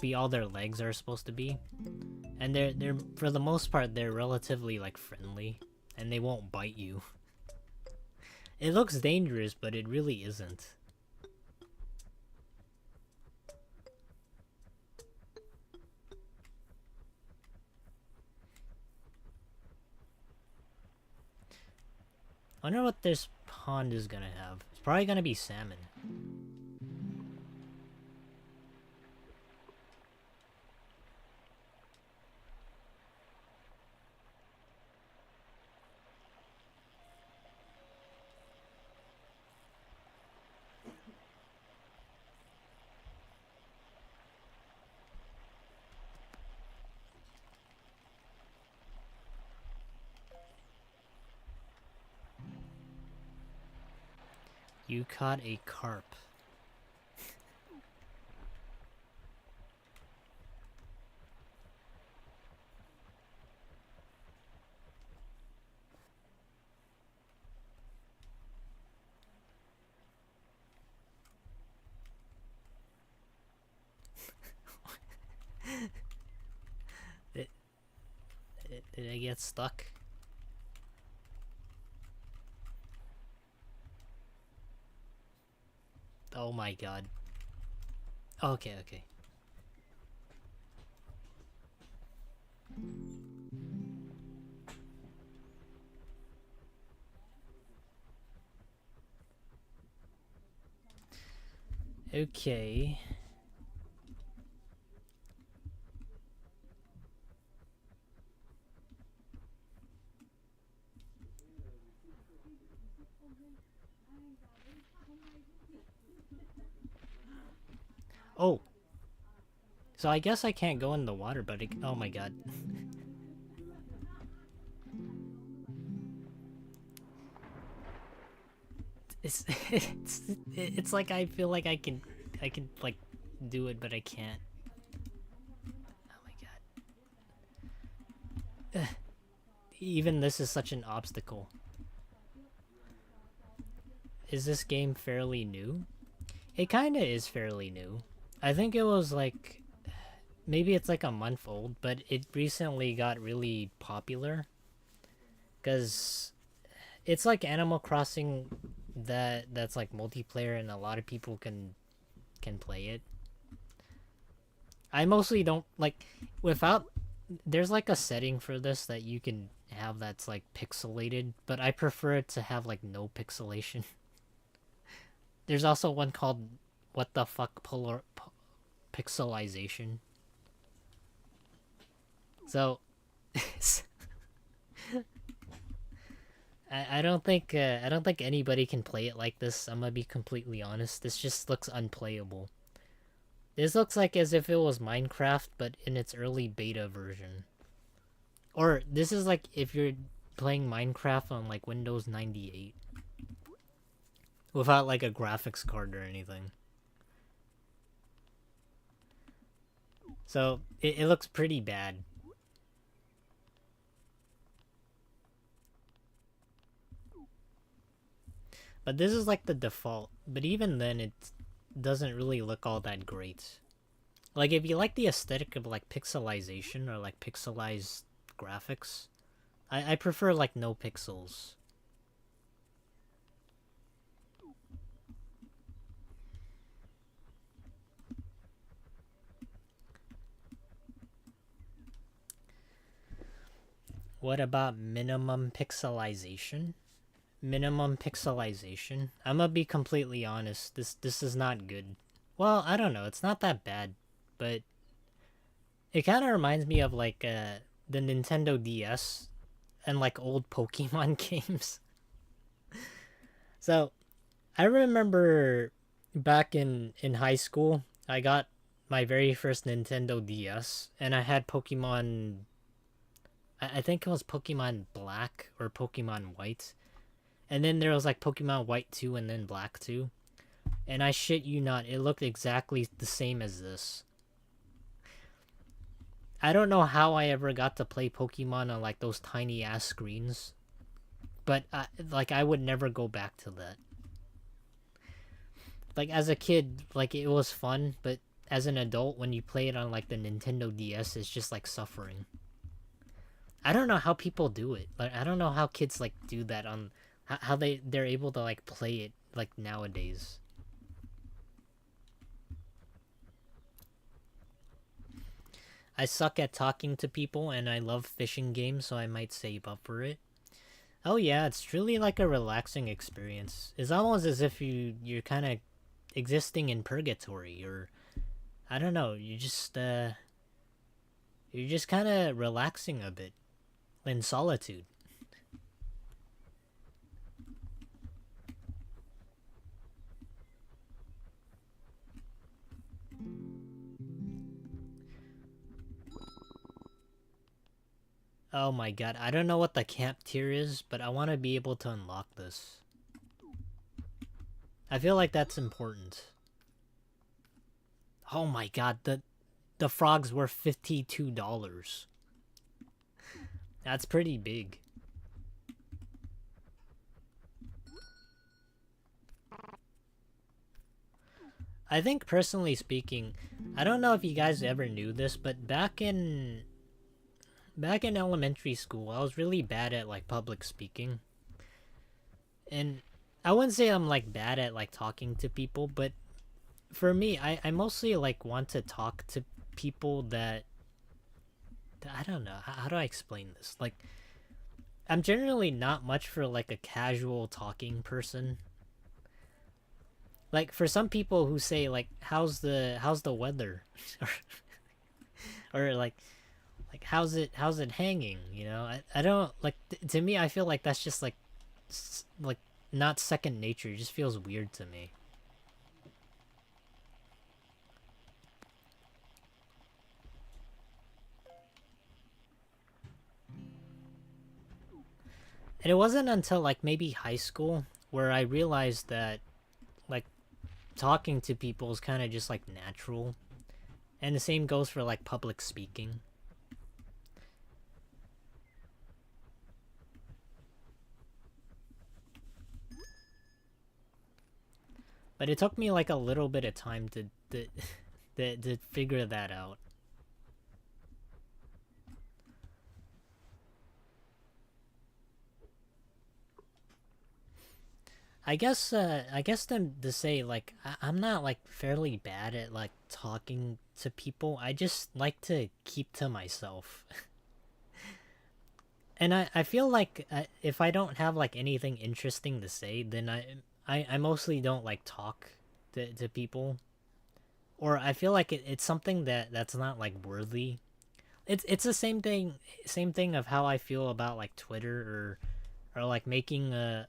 Speaker 1: be all their legs are supposed to be, and they're for the most part they're relatively like friendly, and they won't bite you. It looks dangerous, but it really isn't. I wonder what this pond is gonna have. It's probably gonna be salmon. You caught a carp. Did, did I get stuck? Oh my god. Okay, okay. Okay. Oh. So I guess I can't go in the water, but oh my god. It's like I feel like I can like do it, but I can't. Oh my god. Ugh. Even this is such an obstacle. Is this game fairly new? It kinda is fairly new. I think it was like maybe it's like a month old, but it recently got really popular because it's like Animal Crossing that's like multiplayer and a lot of people can play it. I mostly don't like without there's like a setting for this that you can have that's like pixelated, but I prefer it to have like no pixelation. There's also one called what the fuck pixelization. So I don't think anybody can play it like this. I'm gonna be completely honest. This just looks unplayable. This looks like as if it was Minecraft, but in its early beta version. Or this is like if you're playing Minecraft on like Windows 98 without like a graphics card or anything. So it looks pretty bad. But this is like the default. But even then, it doesn't really look all that great. Like if you like the aesthetic of like pixelization or like pixelized graphics, I prefer like no pixels. What about minimum pixelization? Minimum pixelization. I'm gonna be completely honest. This is not good. Well, I don't know. It's not that bad, but it kind of reminds me of like the Nintendo DS and like old Pokemon games. So I remember back in high school, I got my very first Nintendo DS, and I had Pokemon. I think it was Pokemon Black or Pokemon White, and then there was like Pokemon White 2 and then Black 2. And I shit you not, it looked exactly the same as this. I don't know how I ever got to play Pokemon on like those tiny ass screens, but like I would never go back to that. Like as a kid, like it was fun, but as an adult, when you play it on like the Nintendo DS, it's just like suffering. I don't know how people do it. Like I don't know how kids like do that on how they're able to like play it like nowadays. I suck at talking to people and I love fishing games, so I might save up for it. Oh yeah, it's truly like a relaxing experience. It's almost as if you're kind of existing in purgatory, or I don't know, you're just kind of relaxing a bit in solitude. Oh my god, I don't know what the camp tier is, but I want to be able to unlock this. I feel like that's important. Oh my god, the frogs were $52. That's pretty big. I think personally speaking, I don't know if you guys ever knew this, but back in elementary school, I was really bad at like public speaking. And I wouldn't say I'm like bad at like talking to people, but for me, I mostly like want to talk to people that I don't know. How do I explain this? Like I'm generally not much for like a casual talking person. Like for some people who say like how's the weather or like how's it hanging, you know? I don't like to me I feel like that's just like not second nature. It just feels weird to me. And it wasn't until like maybe high school where I realized that like talking to people is kind of just like natural. And the same goes for like public speaking. But it took me like a little bit of time to figure that out. I guess then to say like I'm not like fairly bad at like talking to people. I just like to keep to myself. And I feel like if I don't have like anything interesting to say, then I mostly don't like talk to people. Or I feel like it's something that's not like worthy. It's the same thing of how I feel about like Twitter or like making a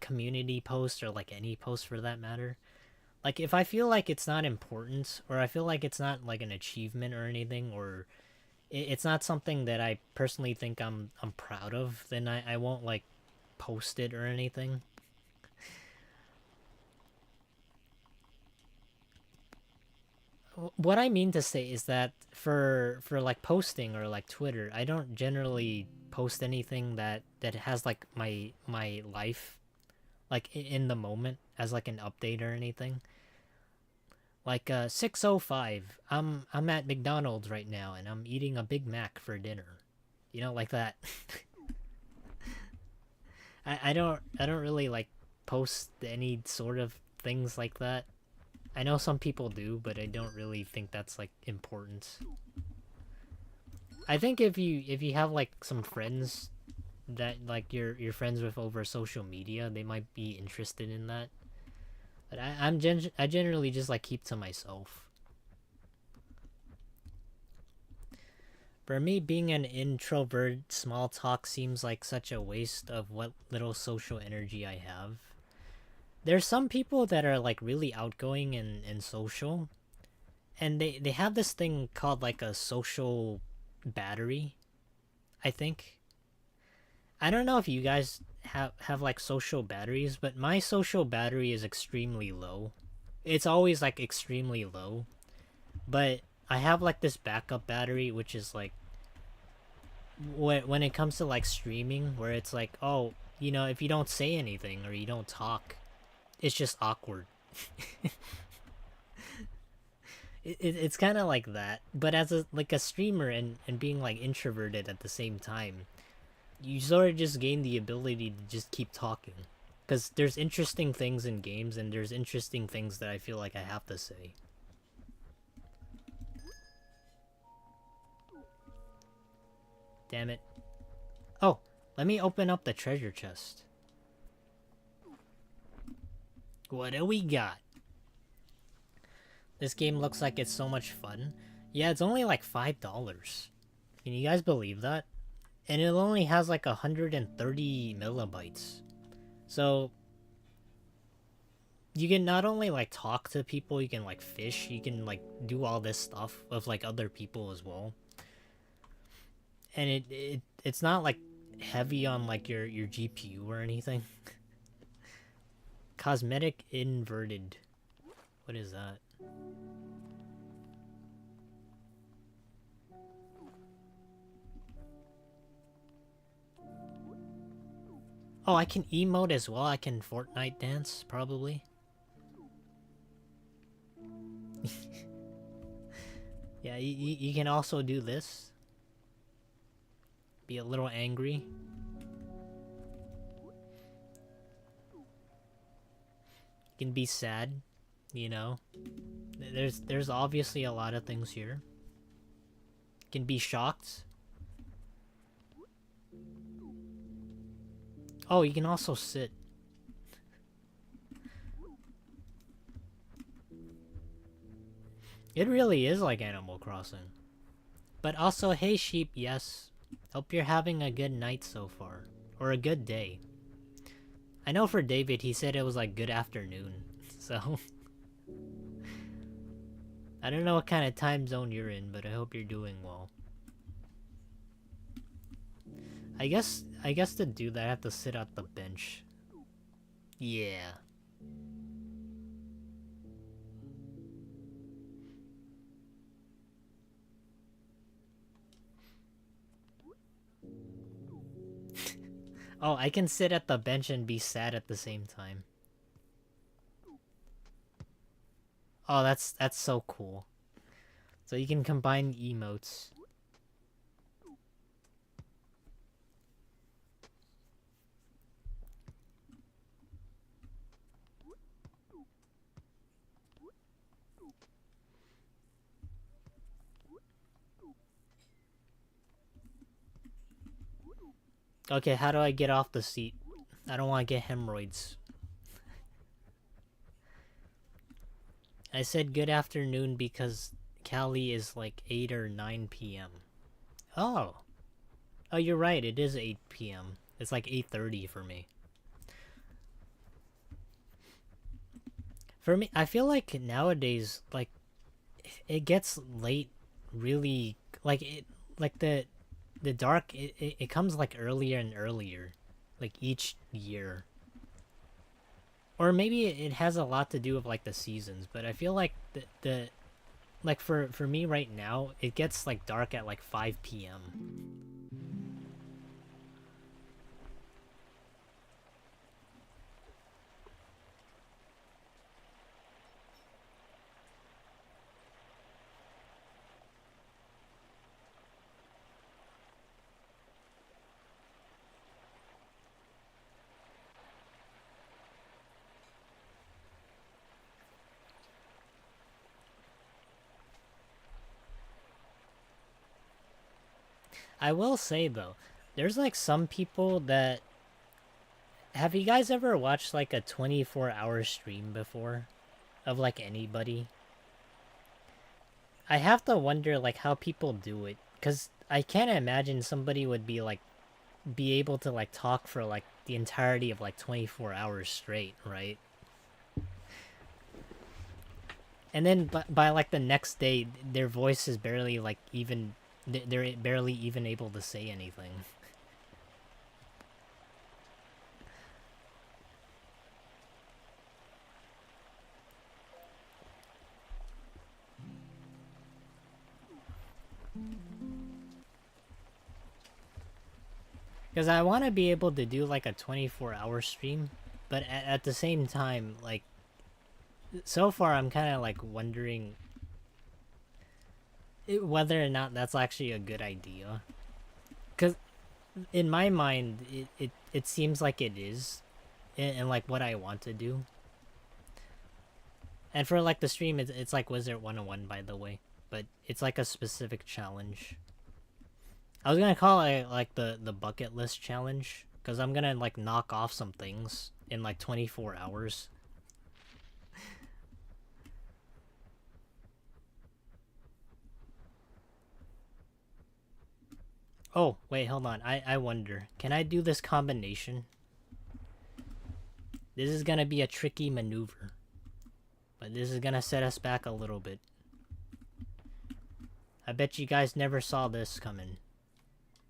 Speaker 1: community post or like any post for that matter. Like if I feel like it's not important or I feel like it's not like an achievement or anything or it's not something that I personally think I'm proud of, then I won't like post it or anything. What I mean to say is that for like posting or like Twitter, I don't generally post anything that has like my life like in the moment as like an update or anything. Like 6:05, I'm at McDonald's right now and I'm eating a Big Mac for dinner. You know, like that. I don't really like post any sort of things like that. I know some people do, but I don't really think that's like important. I think if you have like some friends that like you're friends with over social media, they might be interested in that. But I generally just like keep to myself. For me, being an introvert, small talk seems like such a waste of what little social energy I have. There's some people that are like really outgoing and social, and they have this thing called like a social battery, I think. I don't know if you guys have like social batteries, but my social battery is extremely low. It's always like extremely low. But I have like this backup battery, which is like when it comes to like streaming, where it's like, oh, you know, if you don't say anything or you don't talk, it's just awkward. It's kind of like that, but as a like a streamer and being like introverted at the same time, you sort of just gain the ability to just keep talking, because there's interesting things in games and there's interesting things that I feel like I have to say. Damn it. Oh, let me open up the treasure chest. What do we got? This game looks like it's so much fun. Yeah, it's only like $5. Can you guys believe that? And it only has like 130 megabytes. So you can not only like talk to people, you can like fish, you can like do all this stuff with like other people as well. And it's not like heavy on like your GPU or anything. Cosmetic inverted. What is that? Oh, I can emote as well. I can Fortnite dance, probably. Yeah, you can also do this. Be a little angry. You can be sad, you know. There's obviously a lot of things here. You can be shocked. Oh, you can also sit. It really is like Animal Crossing. But also, hey sheep, yes. Hope you're having a good night so far. Or a good day. I know for David, he said it was like good afternoon. So... I don't know what kind of time zone you're in, but I hope you're doing well. I guess to do that I have to sit at the bench. Yeah. Oh, I can sit at the bench and be sad at the same time. Oh, that's so cool. So you can combine emotes. Okay, how do I get off the seat? I don't want to get hemorrhoids. I said good afternoon because Cali is like 8 or 9 p.m. Oh. Oh, you're right. It is 8 p.m. It's like 8:30 for me. For me, I feel like nowadays, like, it gets late really, like, the dark, it comes like earlier and earlier, like each year. Or maybe it has a lot to do with like the seasons, but I feel like the like for me right now, it gets like dark at like 5 p.m. I will say though, there's like some people that have you guys ever watched like a 24-hour stream before of like anybody? I have to wonder like how people do it, cuz I can't imagine somebody would be like be able to like talk for like the entirety of like 24 hours straight, right? And then by like the next day their voice is barely like even they're barely even able to say anything. Because I want to be able to do like a 24-hour stream, but at the same time, like, so far I'm kind of like wondering whether or not that's actually a good idea. Because in my mind, it seems like it is, and like what I want to do. And for like the stream, it's like Wizard 101, by the way, but it's like a specific challenge. I was gonna call it like the bucket list challenge, because I'm gonna like knock off some things in like 24 hours. Oh, wait, hold on. I wonder, can I do this combination? This is gonna be a tricky maneuver, but this is gonna set us back a little bit. I bet you guys never saw this coming.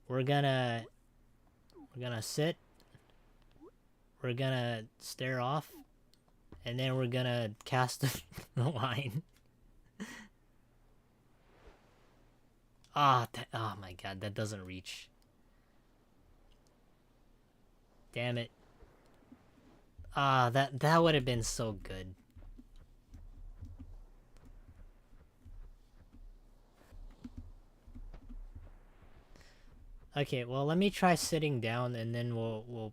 Speaker 1: We're gonna sit, we're gonna stare off, and then we're gonna cast the line. Oh my god, that doesn't reach. Damn it. That would have been so good. Okay, well, let me try sitting down, and then we'll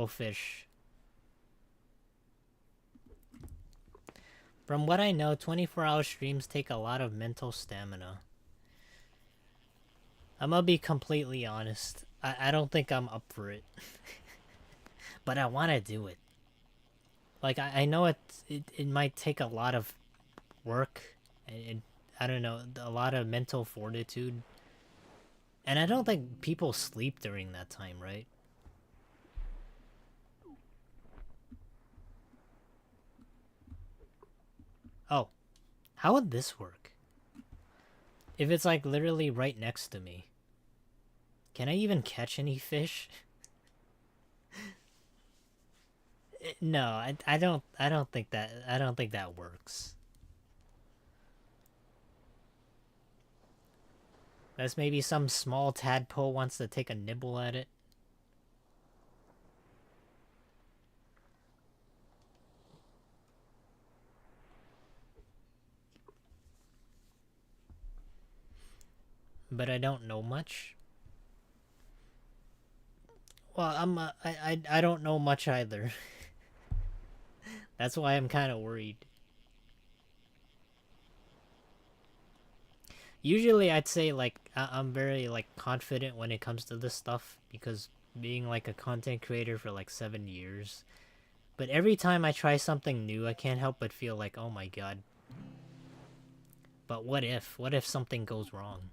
Speaker 1: fish. From what I know, 24-hour streams take a lot of mental stamina. I'm gonna be completely honest. I don't think I'm up for it. But I want to do it. Like, I know it might take a lot of work, and I don't know, a lot of mental fortitude. And I don't think people sleep during that time, right? Oh, how would this work? If it's like literally right next to me. Can I even catch any fish? No, I don't think that works. That's maybe some small tadpole wants to take a nibble at it. But I don't know much. Well, I don't know much either. That's why I'm kind of worried. Usually I'd say like I'm very like confident when it comes to this stuff, because being like a content creator for like 7 years. But every time I try something new, I can't help but feel like, oh my god. But what if? What if something goes wrong?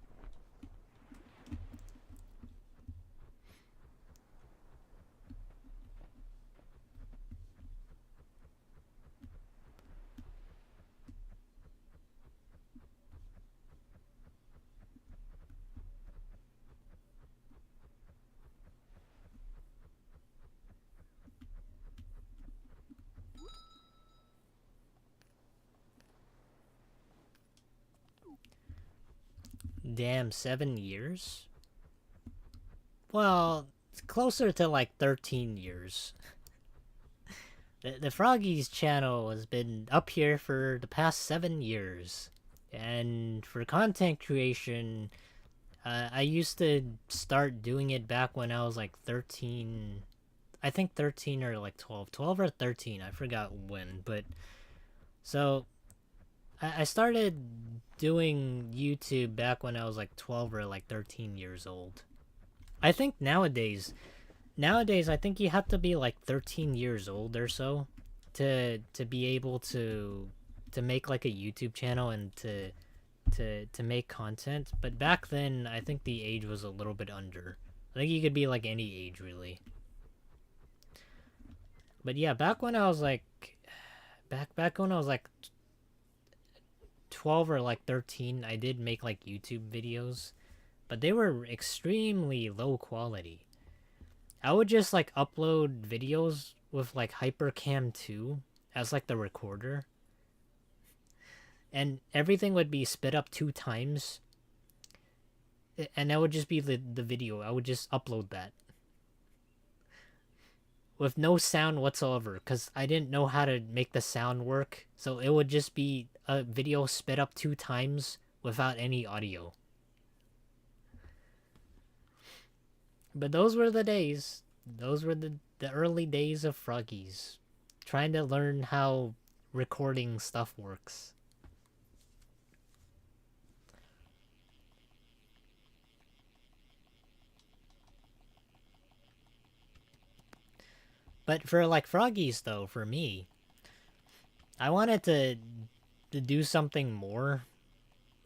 Speaker 1: Damn, 7 years? Well, it's closer to like 13 years. The Froggy's channel has been up here for the past 7 years. And for content creation, I used to start doing it back when I was like 13. I think 13 or like 12. 12 or 13, I forgot when. But so I started doing YouTube back when I was like 12 or like 13 years old. I think nowadays I think you have to be like 13 years old or so to be able to make like a YouTube channel and to make content. But back then I think the age was a little bit under. I think you could be like any age really. But yeah, back when I was like back when I was like 12 or like 13, I did make like YouTube videos, but they were extremely low quality. I would just like upload videos with like Hypercam 2 as like the recorder, and everything would be sped up 2 times. and that would just be the video. I would just upload that with no sound whatsoever because I didn't know how to make the sound work. So it would just be a video sped up 2 times without any audio. But those were the days. Those were the early days of Froggies. Trying to learn how recording stuff works. But for like Froggies though, for me, I wanted to do something more.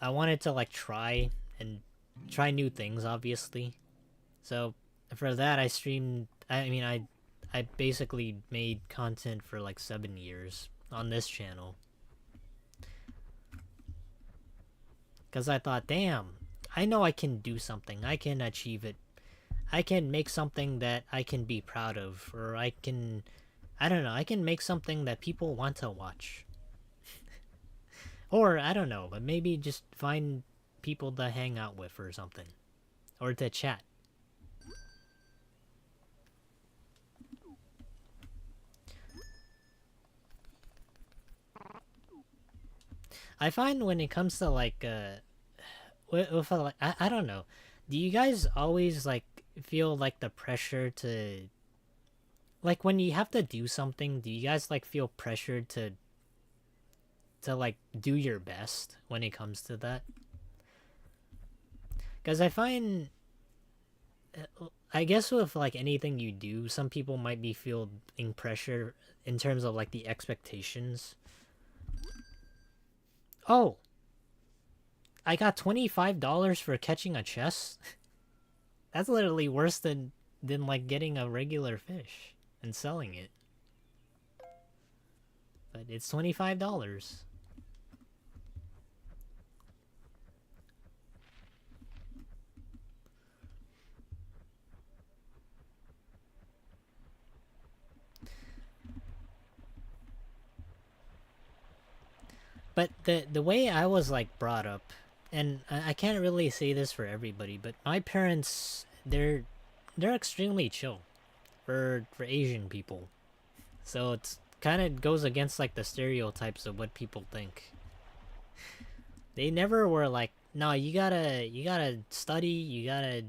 Speaker 1: I wanted to like try new things obviously. So for that I streamed I basically made content for like 7 years on this channel. Cuz I thought, damn, I know I can do something. I can achieve it. I can make something that I can be proud of, or I don't know, I can make something that people want to watch. Or, I don't know, but maybe just find people to hang out with or something. Or to chat. I find when it comes to like, I don't know. Do you guys always like feel like the pressure to like when you have to do something, do you guys like feel pressured to like do your best when it comes to that? Because I find, I guess with like anything you do, some people might be feeling pressure in terms of like the expectations. Oh, I got $25 for catching a chest. That's literally worse than like getting a regular fish and selling it. But it's $25. But the way I was like brought up, and I can't really say this for everybody, but my parents they're extremely chill for Asian people. So it's kind of goes against like the stereotypes of what people think. They never were like, no, you gotta study, you gotta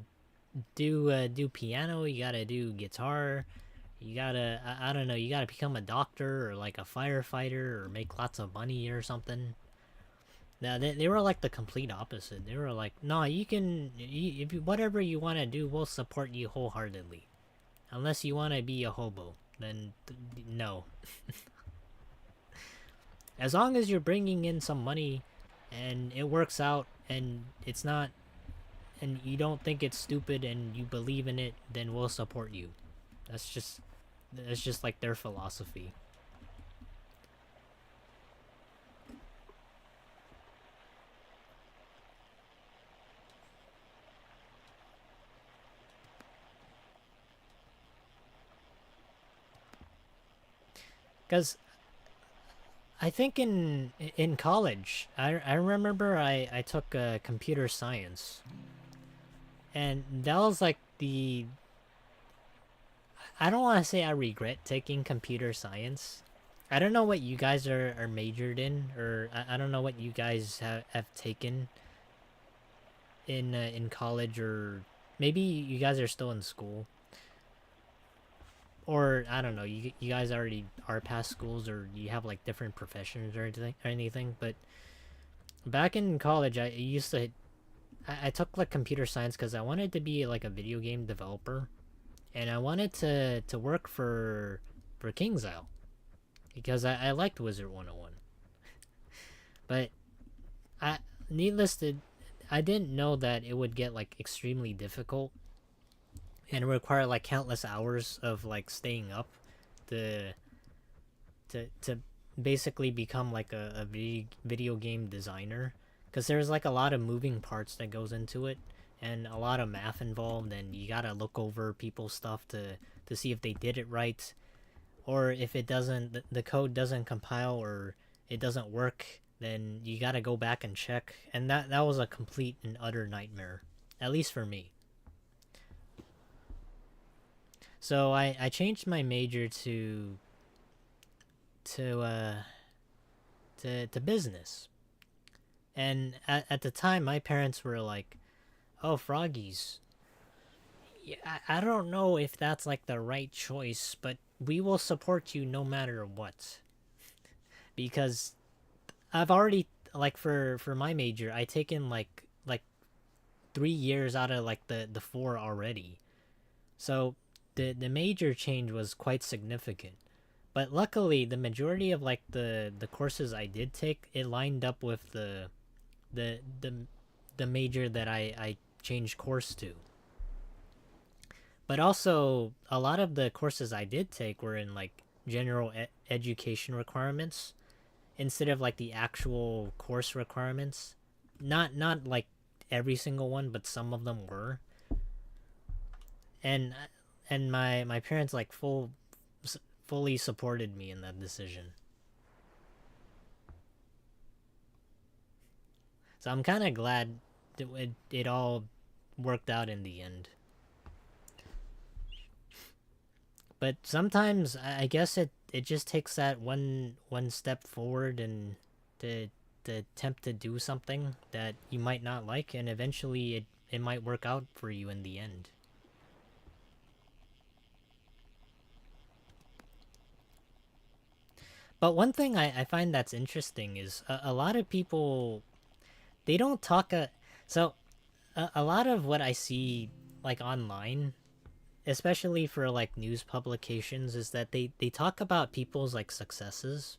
Speaker 1: do piano, you gotta do guitar, you gotta I don't know, you gotta become a doctor or like a firefighter or make lots of money or something. Now they were like the complete opposite. They were like, no, if you, whatever you want to do, we'll support you wholeheartedly. Unless you want to be a hobo, then no. As long as you're bringing in some money and it works out and it's not and you don't think it's stupid and you believe in it, then we'll support you. That's just like their philosophy. Cuz I think in college, I remember I took computer science. And that was like the I don't want to say I regret taking computer science. I don't know what you guys are majored in, or I don't know what you guys have taken in college, or maybe you guys are still in school, or I don't know. You guys already are past schools, or you have like different professions or anything. But back in college, I used to I took like computer science because I wanted to be like a video game developer, and I wanted to work for KingsIsle because I liked Wizard 101. But I needless to I didn't know that it would get like extremely difficult and require like countless hours of like staying up to to basically become like a video game designer because there's like a lot of moving parts that goes into it and a lot of math involved, and you gotta look over people's stuff to see if they did it right, or if it doesn't, the code doesn't compile or it doesn't work, then you gotta go back and check, and that was a complete and utter nightmare. at least for me. So I changed my major to uh to business. And at the time my parents were like, "Oh, froggies. Yeah, I don't know if that's like the right choice, but we will support you no matter what." Because I've already like for my major, I taken like 3 years out of like the four already. So the major change was quite significant. But luckily, the majority of like the courses I did take, it lined up with the the the major that I changed course to. But also, a lot of the courses I did take were in like general education requirements instead of like the actual course requirements. Not like every single one, but some of them were. And my parents like fully supported me in that decision. So I'm kind of glad it all worked out in the end. But sometimes I guess it just takes that one step forward and to attempt to do something that you might not like, and eventually it might work out for you in the end. But one thing I find that's interesting is a lot of people, they don't talk so a lot of what I see like online, especially for like news publications, is that they talk about people's like successes,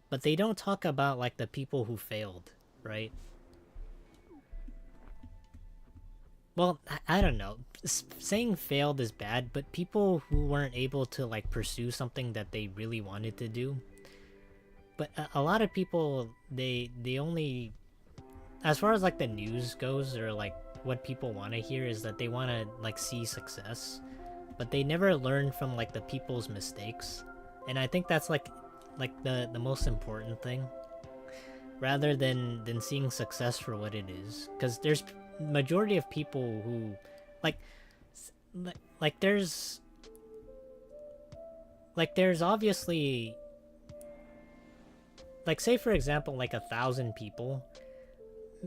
Speaker 1: but they don't talk about like the people who failed, right? Well, I don't know. Saying failed is bad, but people who weren't able to like pursue something that they really wanted to do. But a lot of people, they only, as far as like the news goes, or like what people want to hear is that they want to like see success, but they never learn from like the people's mistakes. And I think that's like the most important thing, rather than seeing success for what it is, because there's majority of people who like like there's obviously, like, say for example, like 1,000 people,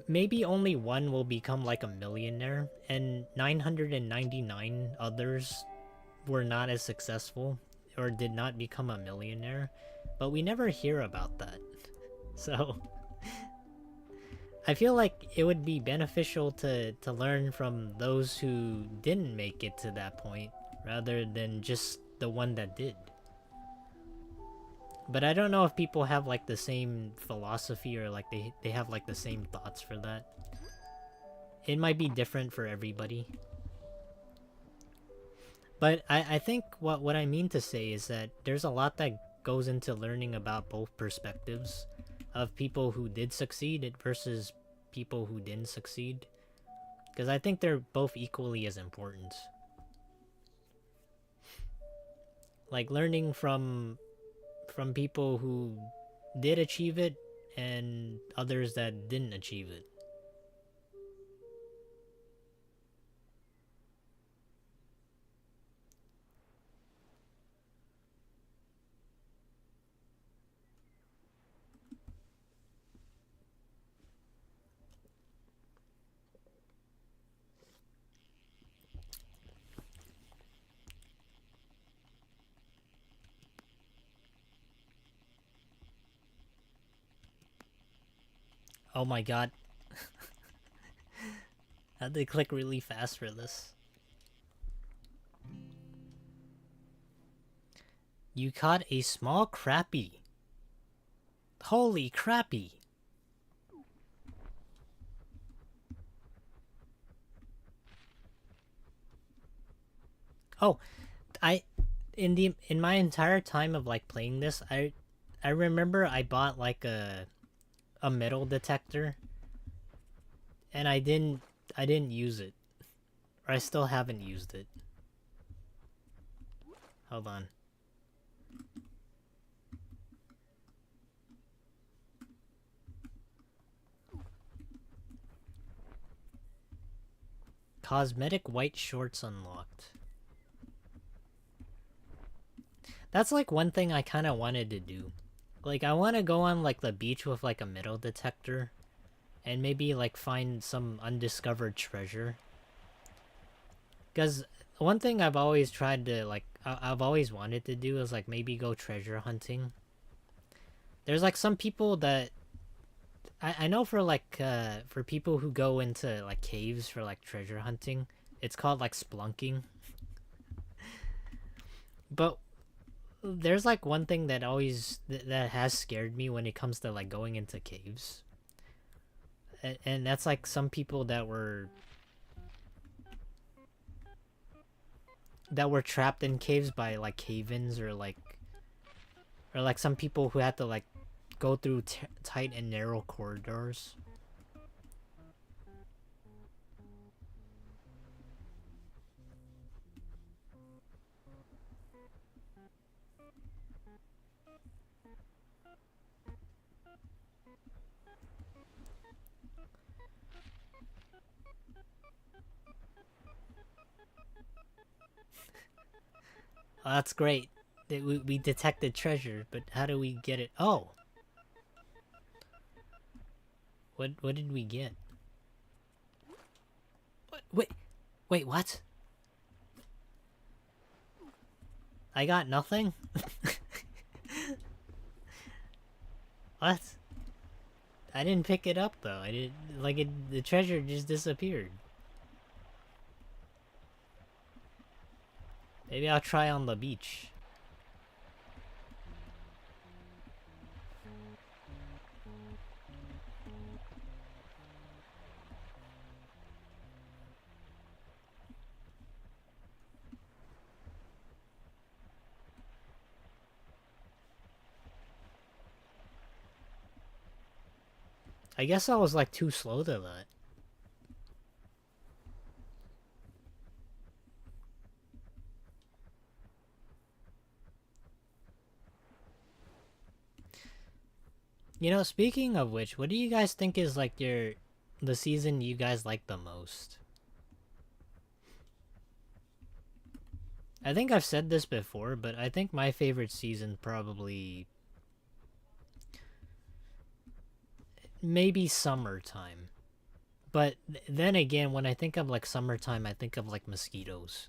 Speaker 1: maybe only one will become like a millionaire, and 999 others were not as successful or did not become a millionaire, but we never hear about that. So I feel like it would be beneficial to learn from those who didn't make it to that point rather than just the one that did. But I don't know if people have like the same philosophy, or like they have like the same thoughts for that. It might be different for everybody. But I think what I mean to say is that there's a lot that goes into learning about both perspectives of people who did succeed versus people who didn't succeed. Because I think they're both equally as important. Like learning from people who did achieve it and others that didn't achieve it. Oh my god. I had to click really fast for this. You caught a small crappie. Holy crappie. Oh, I in my entire time of like playing this, I remember I bought like a metal detector, and I didn't use it. Or I still haven't used it. Hold on. Cosmetic white shorts unlocked. That's like one thing I kind of wanted to do. Like I want to go on like the beach with like a metal detector and maybe like find some undiscovered treasure. Because one thing I've always tried to like I've always wanted to do is like maybe go treasure hunting. There's like some people that I know for people who go into like caves for like treasure hunting, it's called like splunking. But there's like one thing that that has scared me when it comes to like going into caves. And that's like some people that were trapped in caves by like cave-ins or like some people who had to like go through tight and narrow corridors. Oh, that's great. We detected treasure, but how do we get it? Oh, what did we get? Wait, what? I got nothing? What? I didn't pick it up though. I didn't like it. The treasure just disappeared. Maybe I'll try on the beach. I guess I was like too slow to that. You know, speaking of which, what do you guys think is like the season you guys like the most? I think I've said this before, but I think my favorite season probably maybe summertime. But then again, when I think of like summertime, I think of like mosquitoes.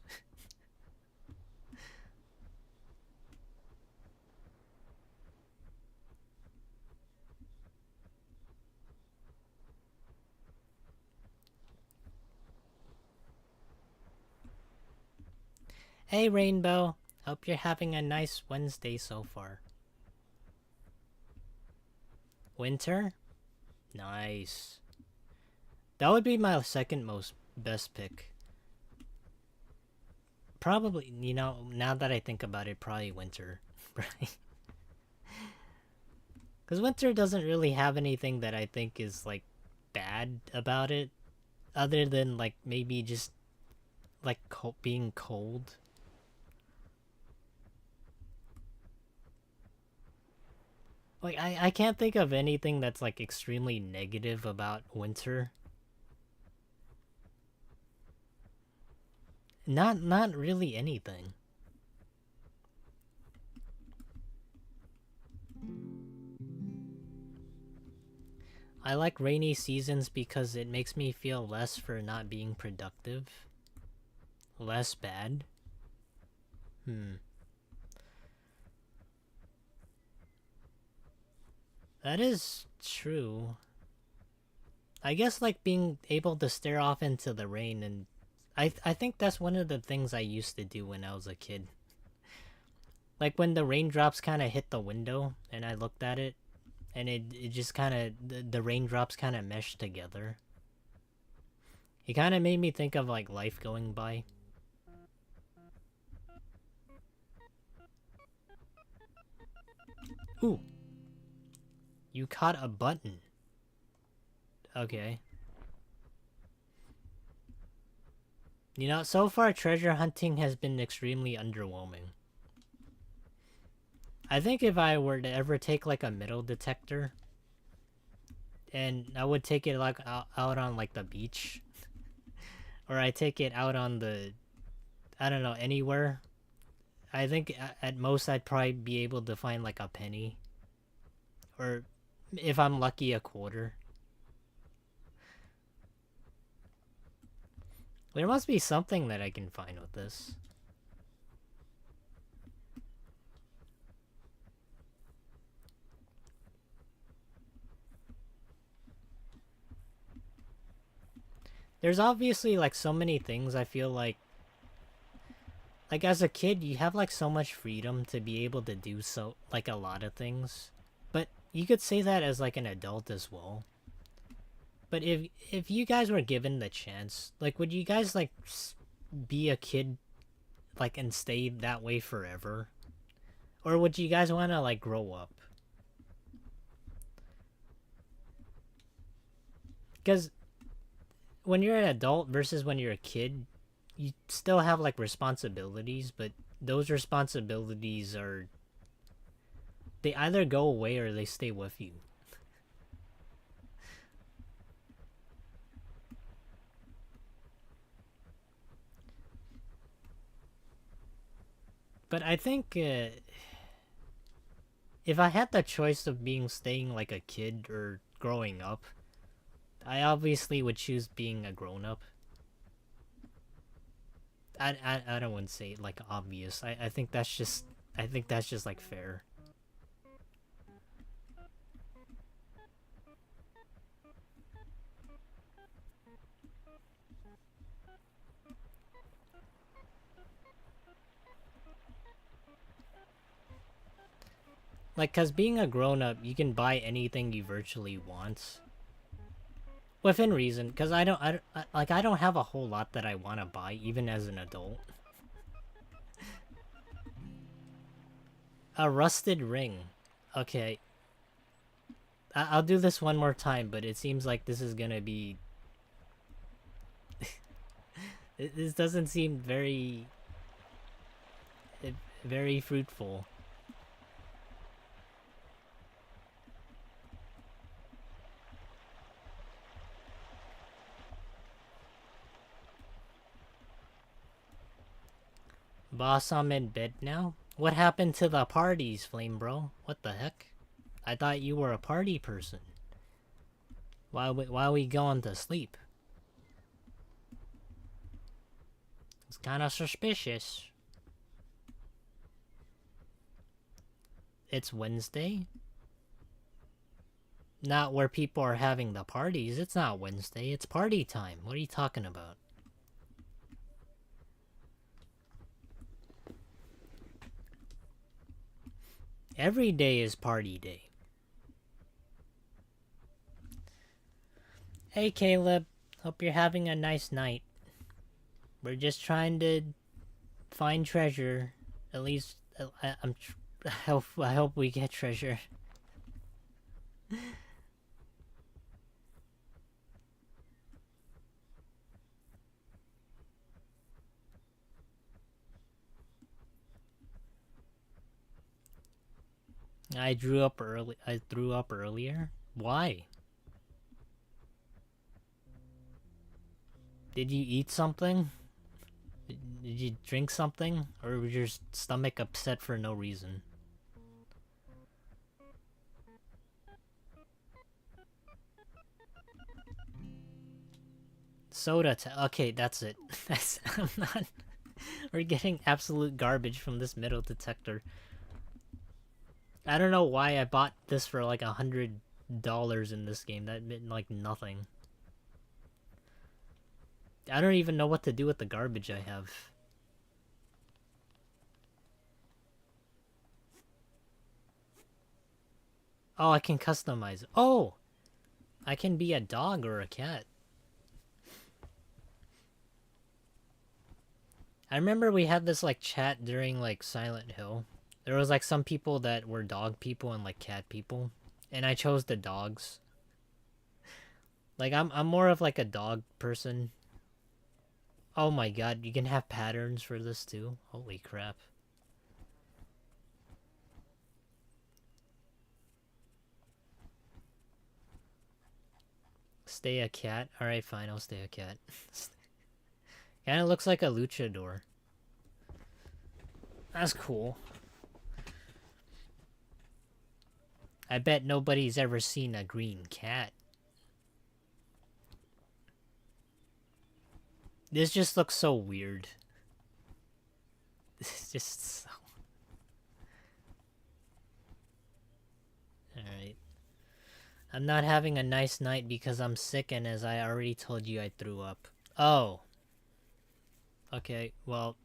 Speaker 1: Hey Rainbow, hope you're having a nice Wednesday so far. Winter? Nice. That would be my second most best pick. Probably, you know, now that I think about it, probably winter. Right? Because winter doesn't really have anything that I think is like bad about it, other than like maybe just like being cold. Like I can't think of anything that's like extremely negative about winter. Not really anything. I like rainy seasons because it makes me feel less for not being productive. Less bad. Hmm. That is true. I guess like being able to stare off into the rain, and I think that's one of the things I used to do when I was a kid. Like when the raindrops kind of hit the window and I looked at it and it just kind of the raindrops kind of meshed together. It kind of made me think of like life going by. Ooh, you caught a button. Okay. You know, so far treasure hunting has been extremely underwhelming. I think if I were to ever take like a metal detector and I would take it like out on like the beach or I take it out on the, I don't know, anywhere. I think at most I'd probably be able to find like a penny, or if I'm lucky, a quarter. There must be something that I can find with this. There's obviously like so many things I feel like as a kid you have like so much freedom to be able to do so like a lot of things. But you could say that as like an adult as well. But if you guys were given the chance, like would you guys like be a kid like and stay that way forever? Or would you guys want to like grow up? Cuz when you're an adult versus when you're a kid, you still have like responsibilities, but those responsibilities are, they either go away or they stay with you. But I think if I had the choice of being staying like a kid or growing up, I obviously would choose being a grown up. I don't want to say like obvious. I think that's just, I think that's just like fair. Like, cause being a grown up, you can buy anything you virtually want within reason. Cause I don't have a whole lot that I want to buy, even as an adult. A rusted ring. Okay, I'll do this one more time, but it seems like this is gonna be. This doesn't seem very fruitful. Boss, I'm in bed now. What happened to the parties, Flame Bro? What the heck? I thought you were a party person. Why are we going to sleep? It's kind of suspicious. It's Wednesday? Not where people are having the parties. It's not Wednesday. It's party time. What are you talking about? Every day is party day. Hey, Caleb. Hope you're having a nice night. We're just trying to find treasure. At least I hope we get treasure. I drew up early. I threw up earlier. Why? Did you eat something? Did you drink something? Or was your stomach upset for no reason? Soda. Okay, that's it. That's. I'm not. We're getting absolute garbage from this metal detector. I don't know why I bought this for like $100 in this game. That meant like nothing. I don't even know what to do with the garbage I have. Oh, I can customize it. Oh! I can be a dog or a cat. I remember we had this like chat during like Silent Hill. There was like some people that were dog people and like cat people. And I chose the dogs. Like I'm more of like a dog person. Oh my god, you can have patterns for this too? Holy crap. Stay a cat? Alright, fine, I'll stay a cat. Kinda looks like a luchador. That's cool. I bet nobody's ever seen a green cat. This just looks so weird. It's just so... Alright. I'm not having a nice night because I'm sick, and as I already told you, I threw up. Oh. Okay, well...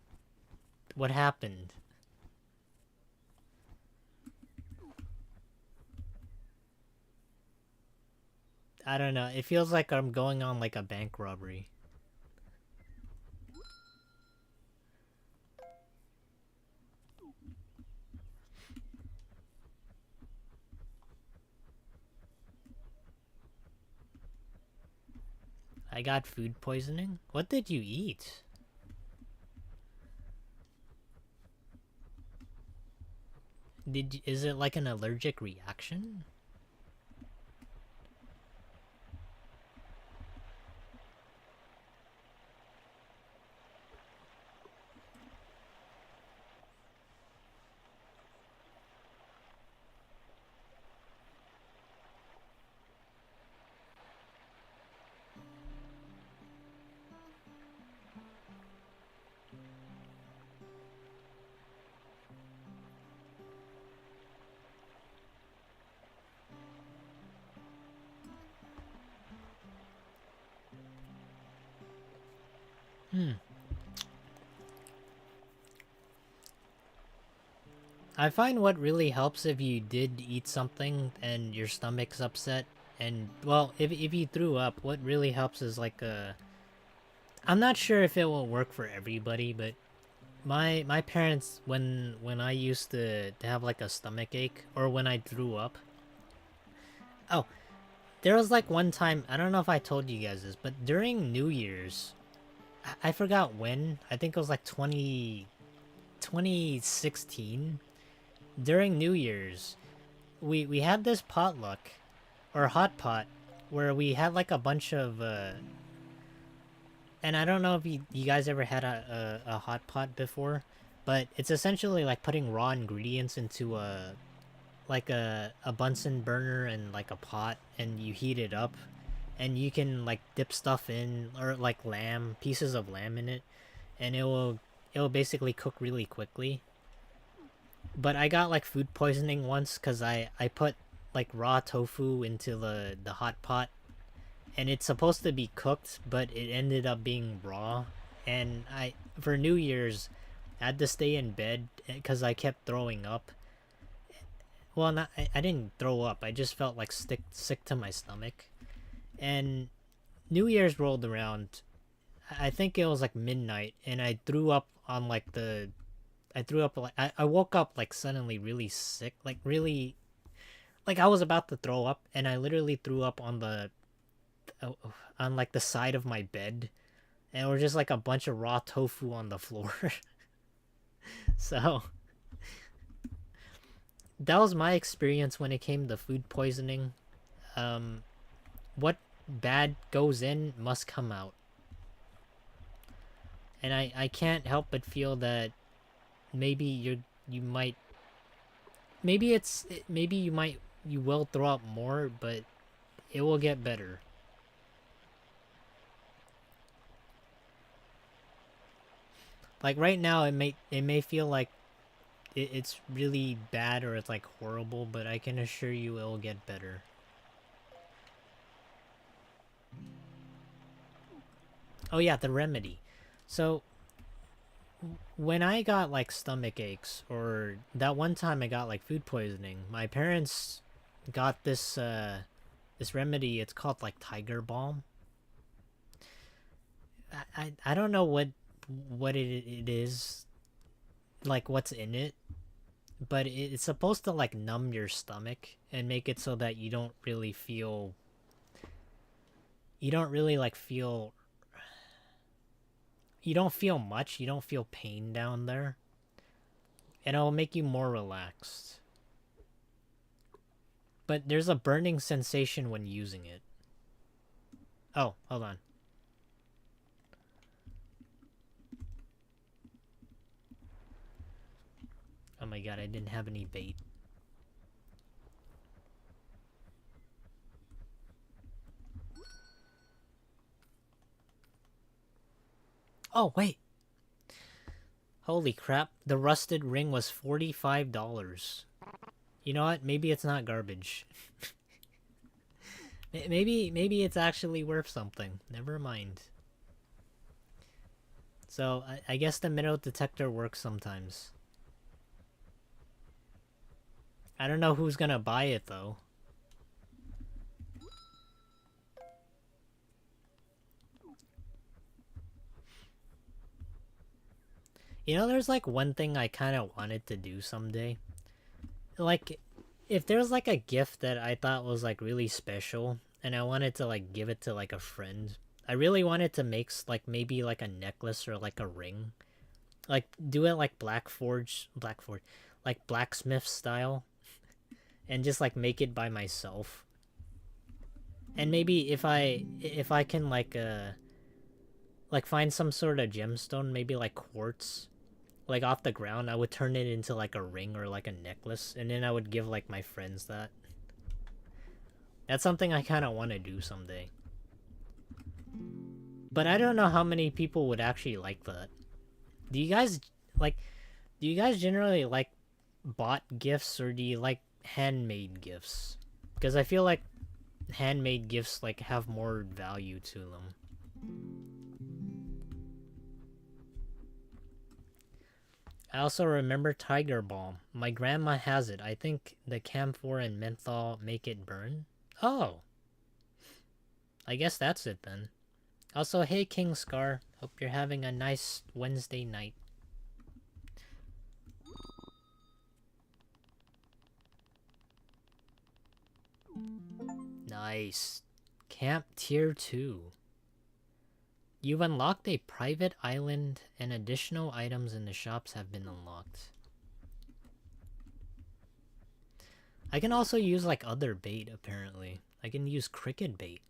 Speaker 1: What happened? I don't know. It feels like I'm going on like a bank robbery. I got food poisoning? What did you eat? Is it like an allergic reaction? I find what really helps if you did eat something and your stomach's upset, and well, if you threw up, what really helps is like I'm not sure if it will work for everybody, but my parents, when I used to have like a stomach ache or when I threw up. Oh, there was like one time, I don't know if I told you guys this, but during New Year's, I forgot when. I think it was like 2016. During New Year's, we had this potluck or hot pot where we had like a bunch of and I don't know if you guys ever had a hot pot before, but it's essentially like putting raw ingredients into a Bunsen burner and like a pot, and you heat it up, and you can like dip stuff in, or like pieces of lamb in it, and it will basically cook really quickly. But I got like food poisoning once because I put like raw tofu into the hot pot, and it's supposed to be cooked, but it ended up being raw. And for New Year's, I had to stay in bed because I kept throwing up. Well, not I didn't throw up. I just felt like sick to my stomach. And New Year's rolled around. I think it was like midnight, and I threw up on like the. I threw up like I woke up like suddenly really sick, like really, like I was about to throw up, and I literally threw up uh, on like the side of my bed, and it was just like a bunch of raw tofu on the floor. So that was my experience when it came to food poisoning. Um, what bad goes in must come out, and I can't help but feel that maybe you might maybe you will throw up more, but it will get better. Like right now, it may feel like it's really bad or it's like horrible, but I can assure you it will get better. Oh yeah, the remedy. So when I got like stomach aches, or that one time I got like food poisoning, my parents got this remedy. It's called like tiger balm. I don't know what it is, like what's in it, but it's supposed to like numb your stomach and make it so that you don't really like feel you don't feel much, you don't feel pain down there, and it'll make you more relaxed. But there's a burning sensation when using it. Oh, hold on. god, I didn't have any bait. Oh, wait. Holy crap, the rusted ring was $45. You know what? Maybe it's not garbage. Maybe it's actually worth something. Never mind. So, I guess the metal detector works sometimes. I don't know who's gonna buy it, though. You know, there's like one thing I kind of wanted to do someday. Like, if there's like a gift that I thought was like really special, and I wanted to like give it to like a friend, I really wanted to make like maybe like a necklace or like a ring. Like, do it like like blacksmith style, and just like make it by myself. And maybe if I can like find some sort of gemstone, maybe like quartz, like off the ground, I would turn it into like a ring or like a necklace, and then I would give like my friends that. That's something I kind of want to do someday. But I don't know how many people would actually like that. Do you guys like do you guys generally like bought gifts, or do you like handmade gifts? Because I feel like handmade gifts like have more value to them. I also remember Tiger Balm. My grandma has it. I think the camphor and menthol make it burn. Oh, I guess that's it then. Also, hey King Scar. Hope you're having a nice Wednesday night. Nice. Camp Tier 2. You've unlocked a private island, and additional items in the shops have been unlocked. I can also use like other bait, apparently. I can use cricket bait.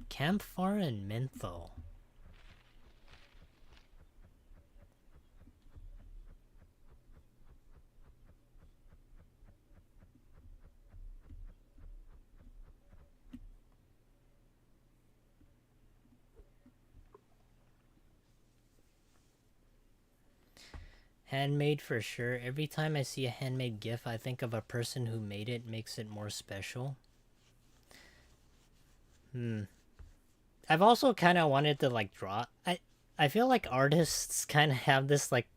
Speaker 1: Camphor and menthol. Handmade for sure. Every time I see a handmade GIF, I think of a person who made it, makes it more special. I've also kind of wanted to like draw. I feel like artists kind of have this like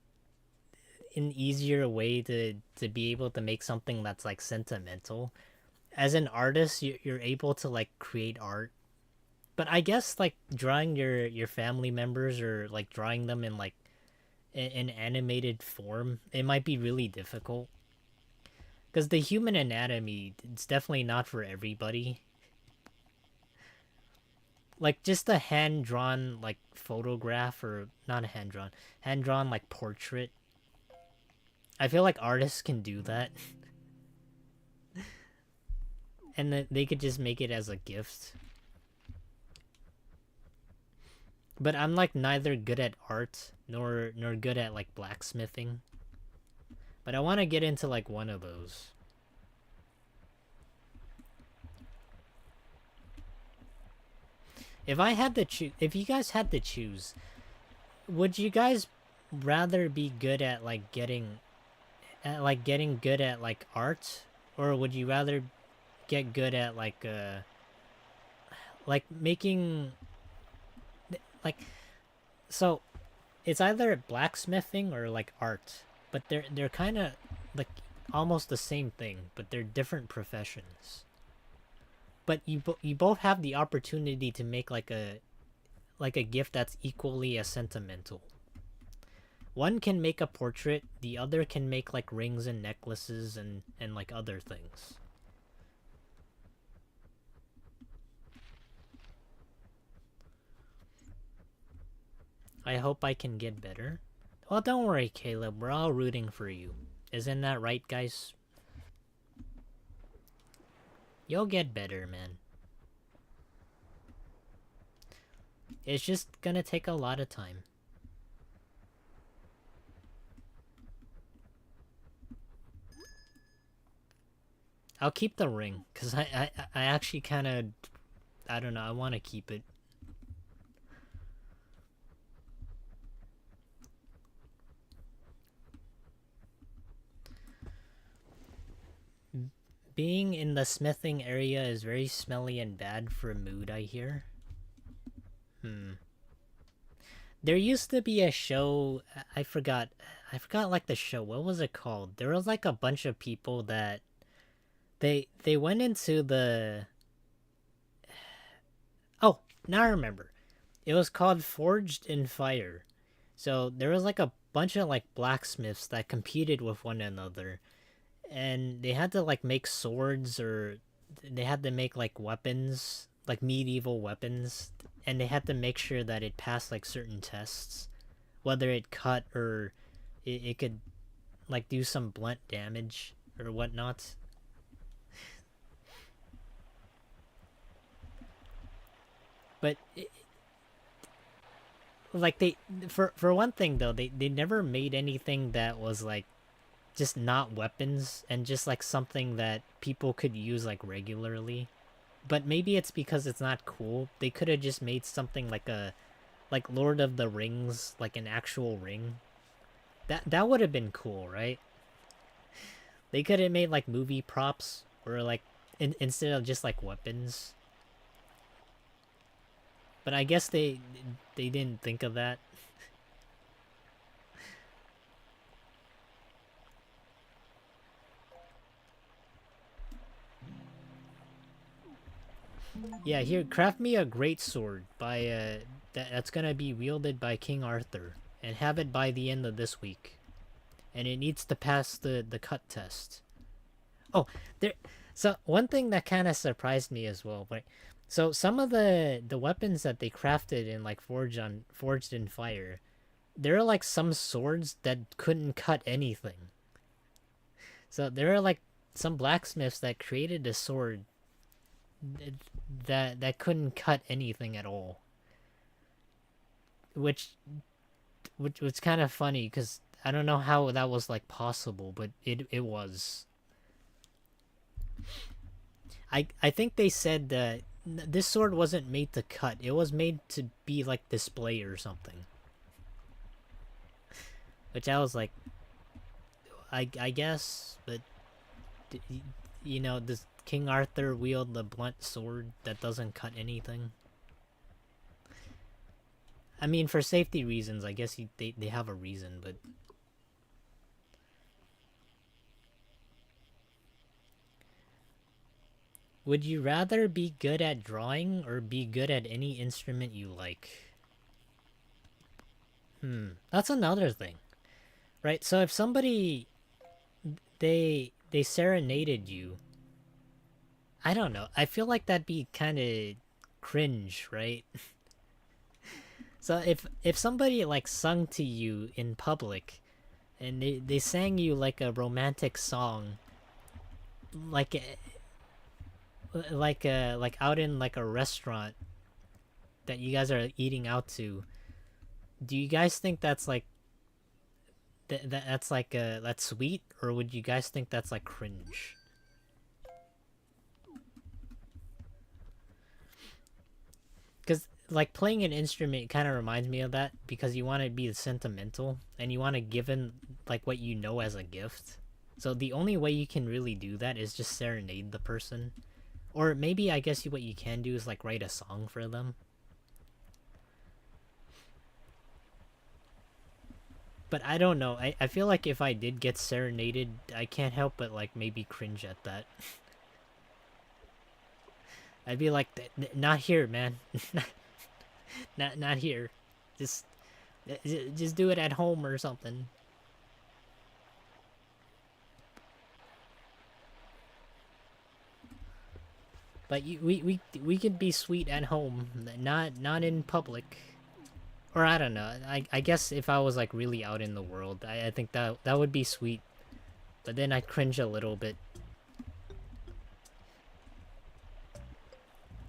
Speaker 1: an easier way to be able to make something that's like sentimental. As an artist, you're able to like create art, but I guess like drawing your family members, or like drawing them in like an animated form, it might be really difficult, because the human anatomy, it's definitely not for everybody. Like just a hand drawn like photograph, or not a hand drawn like portrait. I feel like artists can do that. And then they could just make it as a gift. But I'm like neither good at art nor good at like blacksmithing. But I want to get into like one of those. If I had to choose, if you guys had to choose, would you guys rather be good at like getting good at like art, or would you rather get good at like making like, so it's either blacksmithing or like art, but they're kind of like almost the same thing, but they're different professions. But you both have the opportunity to make like a gift that's equally as sentimental. One can make a portrait, the other can make like rings and necklaces and like other things. I hope I can get better. Well, don't worry, Caleb. We're all rooting for you. Isn't that right, guys? You'll get better, man. It's just gonna take a lot of time. I'll keep the ring, because I actually kind of... I don't know, I want to keep it. Being in the smithing area is very smelly and bad for mood, I hear. There used to be a show, I forgot like the show, what was it called? There was like a bunch of people that they went into the... Oh, now I remember. It was called Forged in Fire. So there was like a bunch of like blacksmiths that competed with one another, and they had to like make swords, or they had to make like weapons, like medieval weapons, and they had to make sure that it passed like certain tests, whether it cut or it could like do some blunt damage or whatnot. But like they, for one thing though, they never made anything that was like just not weapons and just like something that people could use like regularly. But maybe it's because it's not cool. They could have just made something like a like Lord of the Rings, like an actual ring. That would have been cool, right? They could have made like movie props, or like instead of just like weapons. But I guess they didn't think of that. Yeah, here, craft me a great sword by that's gonna be wielded by King Arthur, and have it by the end of this week. And it needs to pass the cut test. Oh, there. So one thing that kind of surprised me as well, right? So some of the weapons that they crafted in like Forged in Fire, there are like some swords that couldn't cut anything. So there are like some blacksmiths that created a sword that couldn't cut anything at all, which was kind of funny because I don't know how that was like possible, but it was. I think they said that this sword wasn't made to cut. It was made to be like display or something. Which I was like, I guess, but you know, does King Arthur wield the blunt sword that doesn't cut anything? I mean, for safety reasons, I guess they have a reason, but... Would you rather be good at drawing or be good at any instrument you like? That's another thing. Right? So if somebody they serenaded you, I don't know. I feel like that'd be kind of cringe, right? So if somebody like sung to you in public, and they sang you like a romantic song, like like out in like a restaurant that you guys are eating out to, do you guys think that's like that's like that's sweet, or would you guys think that's like cringe? Because like playing an instrument kind of reminds me of that, because you want to be sentimental and you want to give in like what you know as a gift. So the only way you can really do that is just serenade the person. Or maybe I guess what you can do is like write a song for them. But I don't know. I feel like if I did get serenaded, I can't help but like maybe cringe at that. I'd be like, not here, man. not here. Just just do it at home or something. But we could be sweet at home, not in public. Or I don't know. I guess if I was like really out in the world, I think that would be sweet. But then I'd cringe a little bit.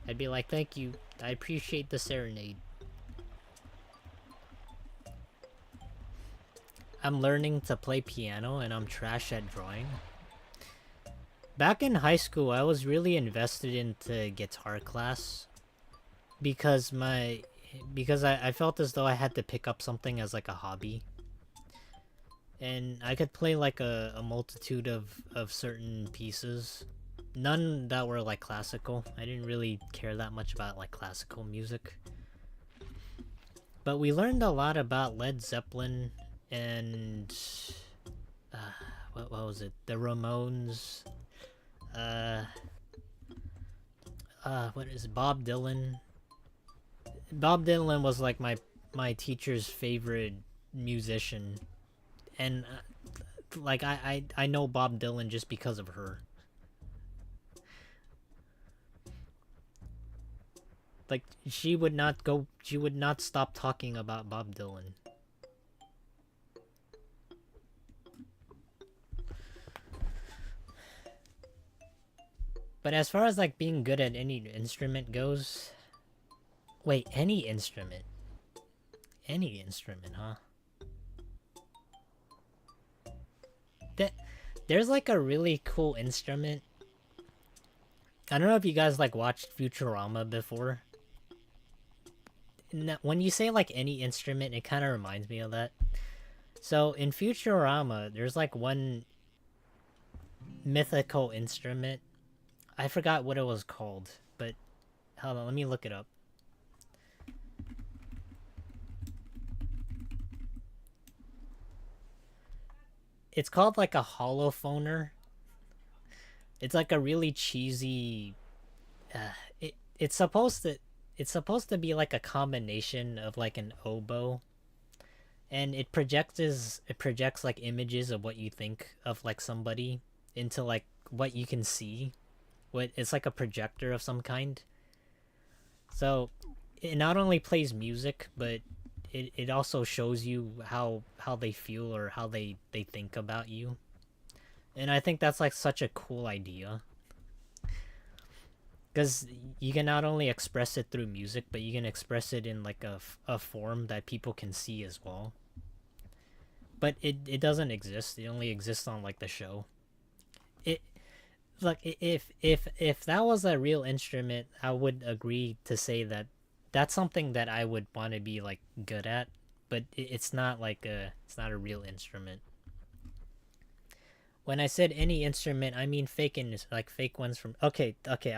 Speaker 1: I'd be like, thank you. I appreciate the serenade. I'm learning to play piano and I'm trash at drawing. Back in high school, I was really invested into guitar class because I felt as though I had to pick up something as like a hobby. And I could play like a multitude of certain pieces. None that were like classical. I didn't really care that much about like classical music. But we learned a lot about Led Zeppelin and uh, what was it? The Ramones. What is it? Bob Dylan? Bob Dylan was like my teacher's favorite musician, and like I know Bob Dylan just because of her. Like she would not stop talking about Bob Dylan. But as far as like being good at any instrument goes, wait, any instrument? Any instrument, huh? That there's like a really cool instrument. I don't know if you guys like watched Futurama before. When you say like any instrument, it kind of reminds me of that. So in Futurama, there's like one mythical instrument. I forgot what it was called, but hold on, let me look it up. It's called like a holophoner. It's like a really cheesy. Uh, it it's supposed to be like a combination of like an oboe, and it projects like images of what you think of like somebody into like what you can see. What it's like a projector of some kind. So it not only plays music, but it also shows you how they feel or how they think about you. And I think that's like such a cool idea. Because you can not only express it through music, but you can express it in like a form that people can see as well. But it doesn't exist. It only exists on like the show. It like if that was a real instrument, I would agree to say that that's something that I would want to be like good at. But it's not like it's not a real instrument. When I said any instrument, I mean like fake ones from. Okay, okay,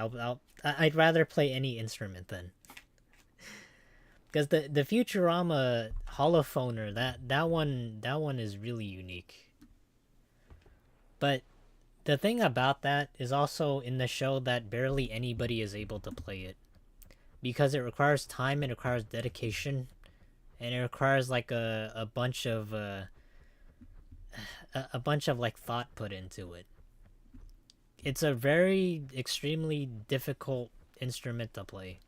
Speaker 1: I'd rather play any instrument then. Because the Futurama holophoner, that one is really unique. But the thing about that is also in the show that barely anybody is able to play it because it requires time, it requires dedication, and it requires like a bunch of like thought put into it. It's a very extremely difficult instrument to play.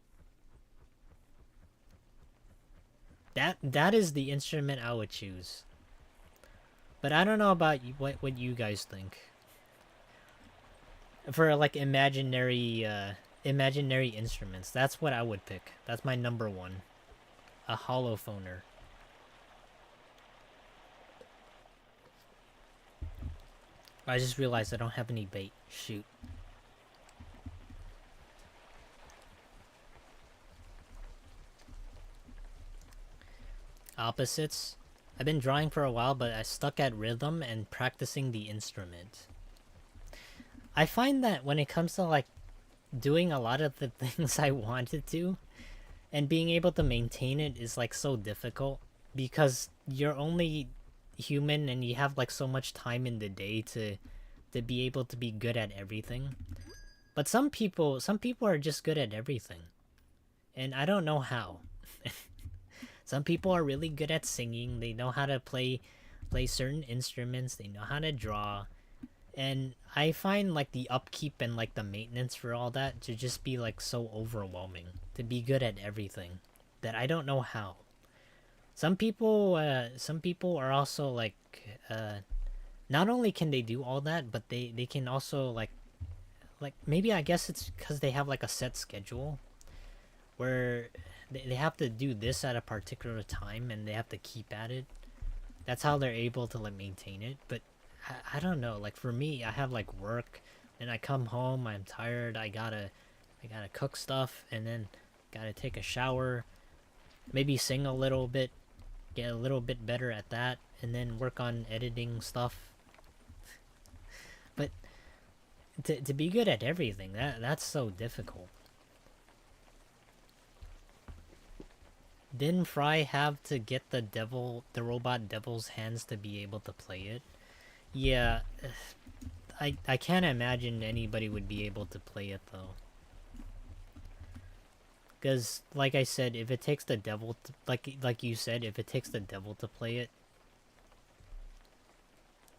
Speaker 1: That is the instrument I would choose. But I don't know about you, what you guys think. For like imaginary instruments, that's what I would pick. That's my number one. A holophoner. I just realized I don't have any bait. Shoot. Opposites. I've been drawing for a while, but I stuck at rhythm and practicing the instrument. I find that when it comes to like doing a lot of the things I wanted to and being able to maintain it is like so difficult because you're only human and you have like so much time in the day to be able to be good at everything. But some people are just good at everything. And I don't know how. Some people are really good at singing. They know how to play certain instruments. They know how to draw. And I find like the upkeep and like the maintenance for all that to just be like so overwhelming. To be good at everything that I don't know how. some people are also like, uh, not only can they do all that, but they can also like maybe I guess it's because they have like a set schedule where they have to do this at a particular time and they have to keep at it. That's how they're able to like maintain it. But I don't know. Like for me, I have like work, and I come home, I'm tired. I gotta cook stuff, and then gotta take a shower, maybe sing a little bit, get a little bit better at that, and then work on editing stuff. But to be good at everything, that's so difficult. Didn't Fry have to get the robot devil's hands to be able to play it? Yeah, I can't imagine anybody would be able to play it though. Because, like I said, if it takes the devil, like you said, if it takes the devil to play it,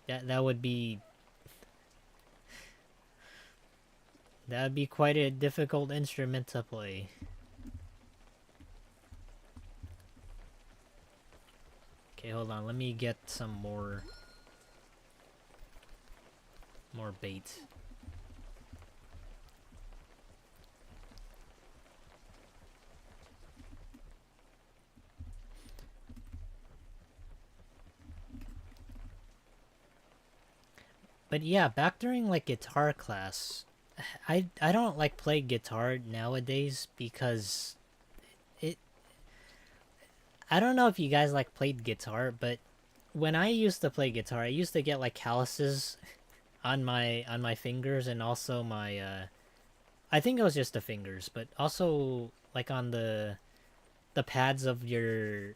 Speaker 1: that would be quite a difficult instrument to play. Okay, hold on. Let me get some more bait. But yeah, back during like guitar class, I don't like play guitar nowadays because it I don't know if you guys like played guitar, but when I used to play guitar, I used to get like calluses on my fingers and also my I think it was just the fingers, but also like on the pads of your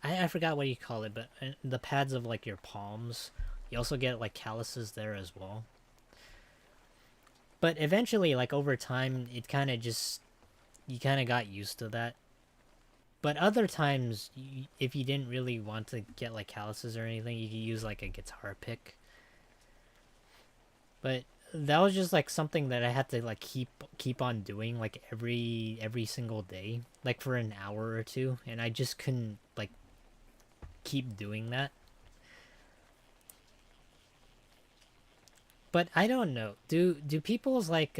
Speaker 1: I forgot what you call it, but the pads of like your palms. You also get like calluses there as well. But eventually, like over time, it kind of just you kind of got used to that. But other times, if you didn't really want to get like calluses or anything, you could use like a guitar pick. But that was just like something that I had to like keep on doing like every single day, like for an hour or two, and I just couldn't like keep doing that. But I don't know. Do people's like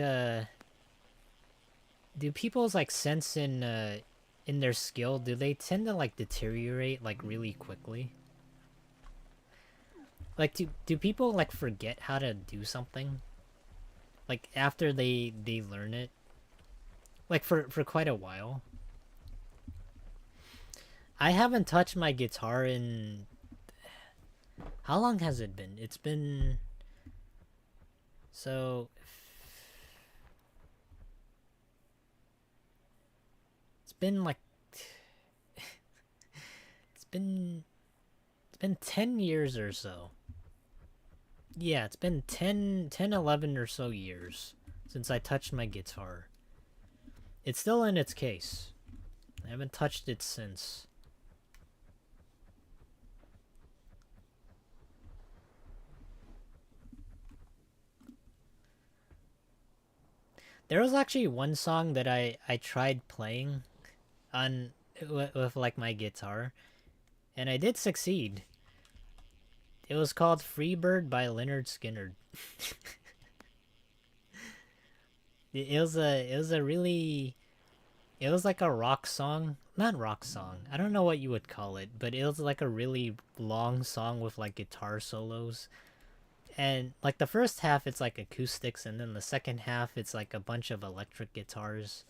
Speaker 1: sense in their skill, do they tend to like deteriorate like really quickly? Like do people like forget how to do something? Like after they learn it? Like for quite a while. I haven't touched my guitar in how long has it been? So it's been like it's been it's been 10 years or so. Yeah, it's been 11 or so years since I touched my guitar. It's still in its case. I haven't touched it since. There was actually one song that I tried playing on with like my guitar, and I did succeed. It was called Freebird by Leonard Skinner. It was a really it was like a rock song, not rock song. I don't know what you would call it, but it was like a really long song with like guitar solos. And like the first half it's like acoustics, and then the second half it's like a bunch of electric guitars.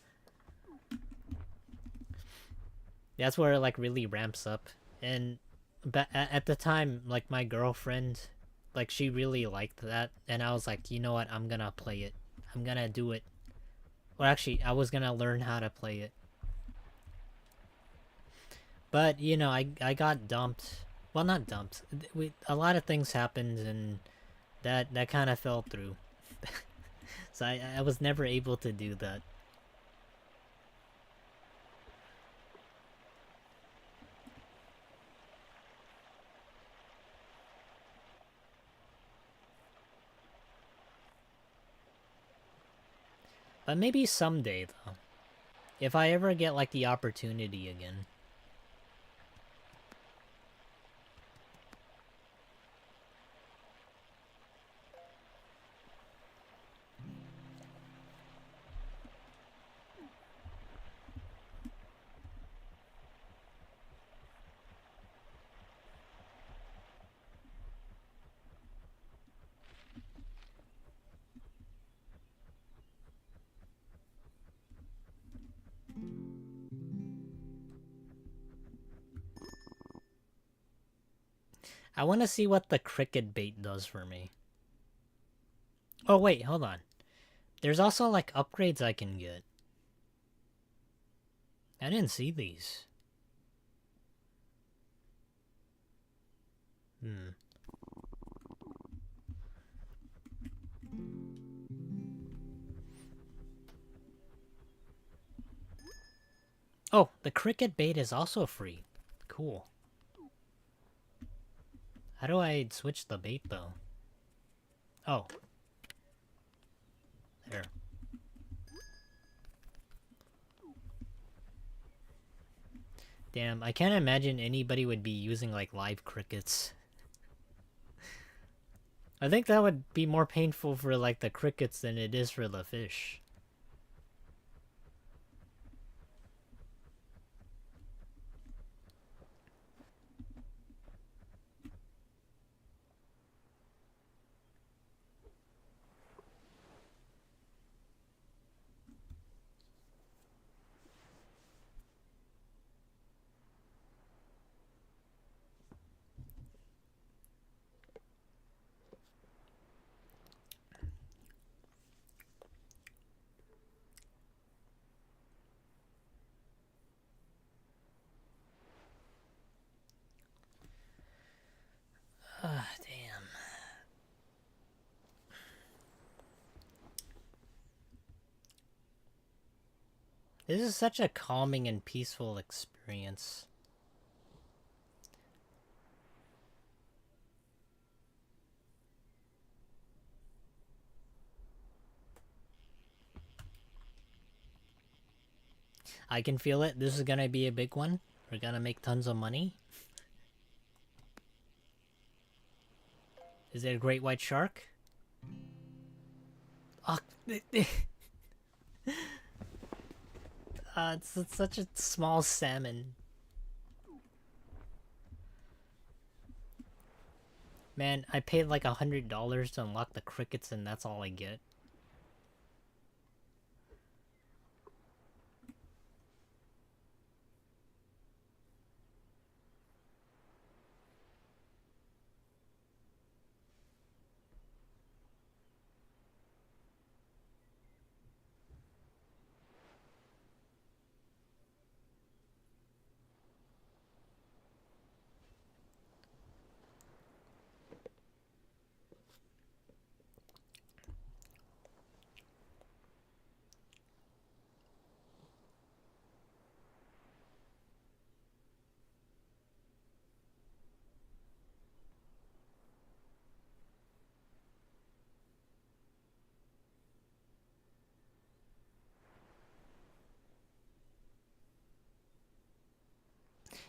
Speaker 1: That's where it like really ramps up. And but at the time, like my girlfriend, like she really liked that, and I was like, you know what, I'm gonna play it. I'm gonna do it. Well, actually, I was gonna learn how to play it. But you know, I got dumped. Well, not dumped. A lot of things happened, and that kind of fell through. So I was never able to do that. But maybe someday though, if I ever get like the opportunity again. I want to see what the cricket bait does for me. Oh wait, hold on. There's also like upgrades I can get. I didn't see these. Oh, the cricket bait is also free. Cool. How do I switch the bait though? Oh. There. Damn, I can't imagine anybody would be using like live crickets. I think that would be more painful for like the crickets than it is for the fish. Ah, damn. This is such a calming and peaceful experience. I can feel it. This is gonna be a big one. We're gonna make tons of money. Is it a great white shark? Oh, it's such a small salmon. Man, I paid like $100 to unlock the crickets and that's all I get.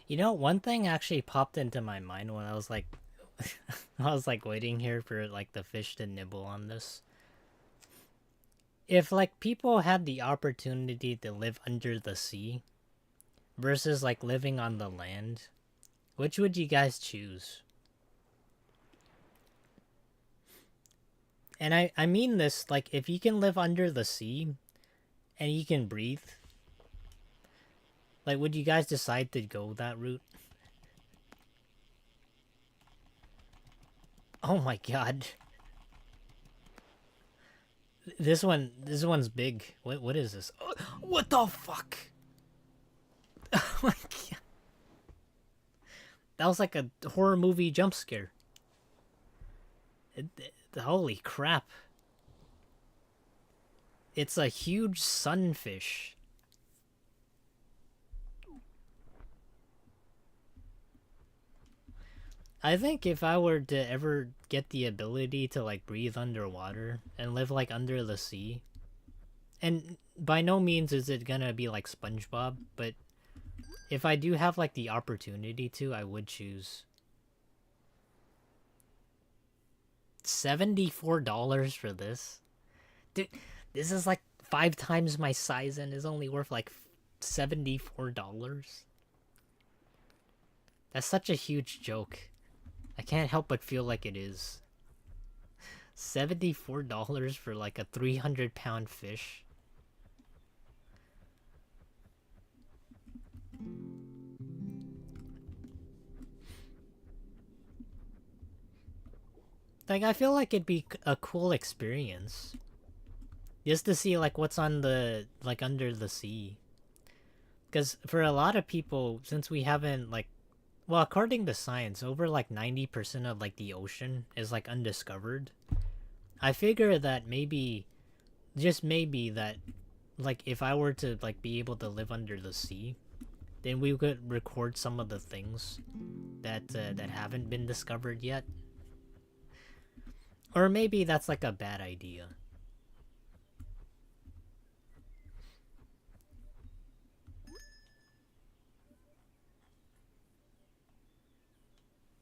Speaker 1: You know, one thing actually popped into my mind when I was like, I was like waiting here for like the fish to nibble on this. If like people had the opportunity to live under the sea versus like living on the land, which would you guys choose? And I mean this, like if you can live under the sea and you can breathe, like would you guys decide to go that route? Oh my god. This one's big. What is this? Oh, what the fuck? Oh my god. That was like a horror movie jump scare. Holy crap. It's a huge sunfish. I think if I were to ever get the ability to like breathe underwater and live like under the sea, and by no means is it gonna be like SpongeBob, but if I do have like the opportunity to, I would choose. $74 for this? Dude, this is like 5 times my size and is only worth like $74. That's such a huge joke. I can't help but feel like it is. $74 for like a 300-pound fish? Like, I feel like it'd be a cool experience. Just to see, like, what's on the, like, under the sea. Because for a lot of people, since we haven't, like, well, according to science, over, like, 90% of, like, the ocean is, like, undiscovered. I figure that maybe, just maybe that, like, if I were to, like, be able to live under the sea, then we could record some of the things that haven't been discovered yet. Or maybe that's like a bad idea.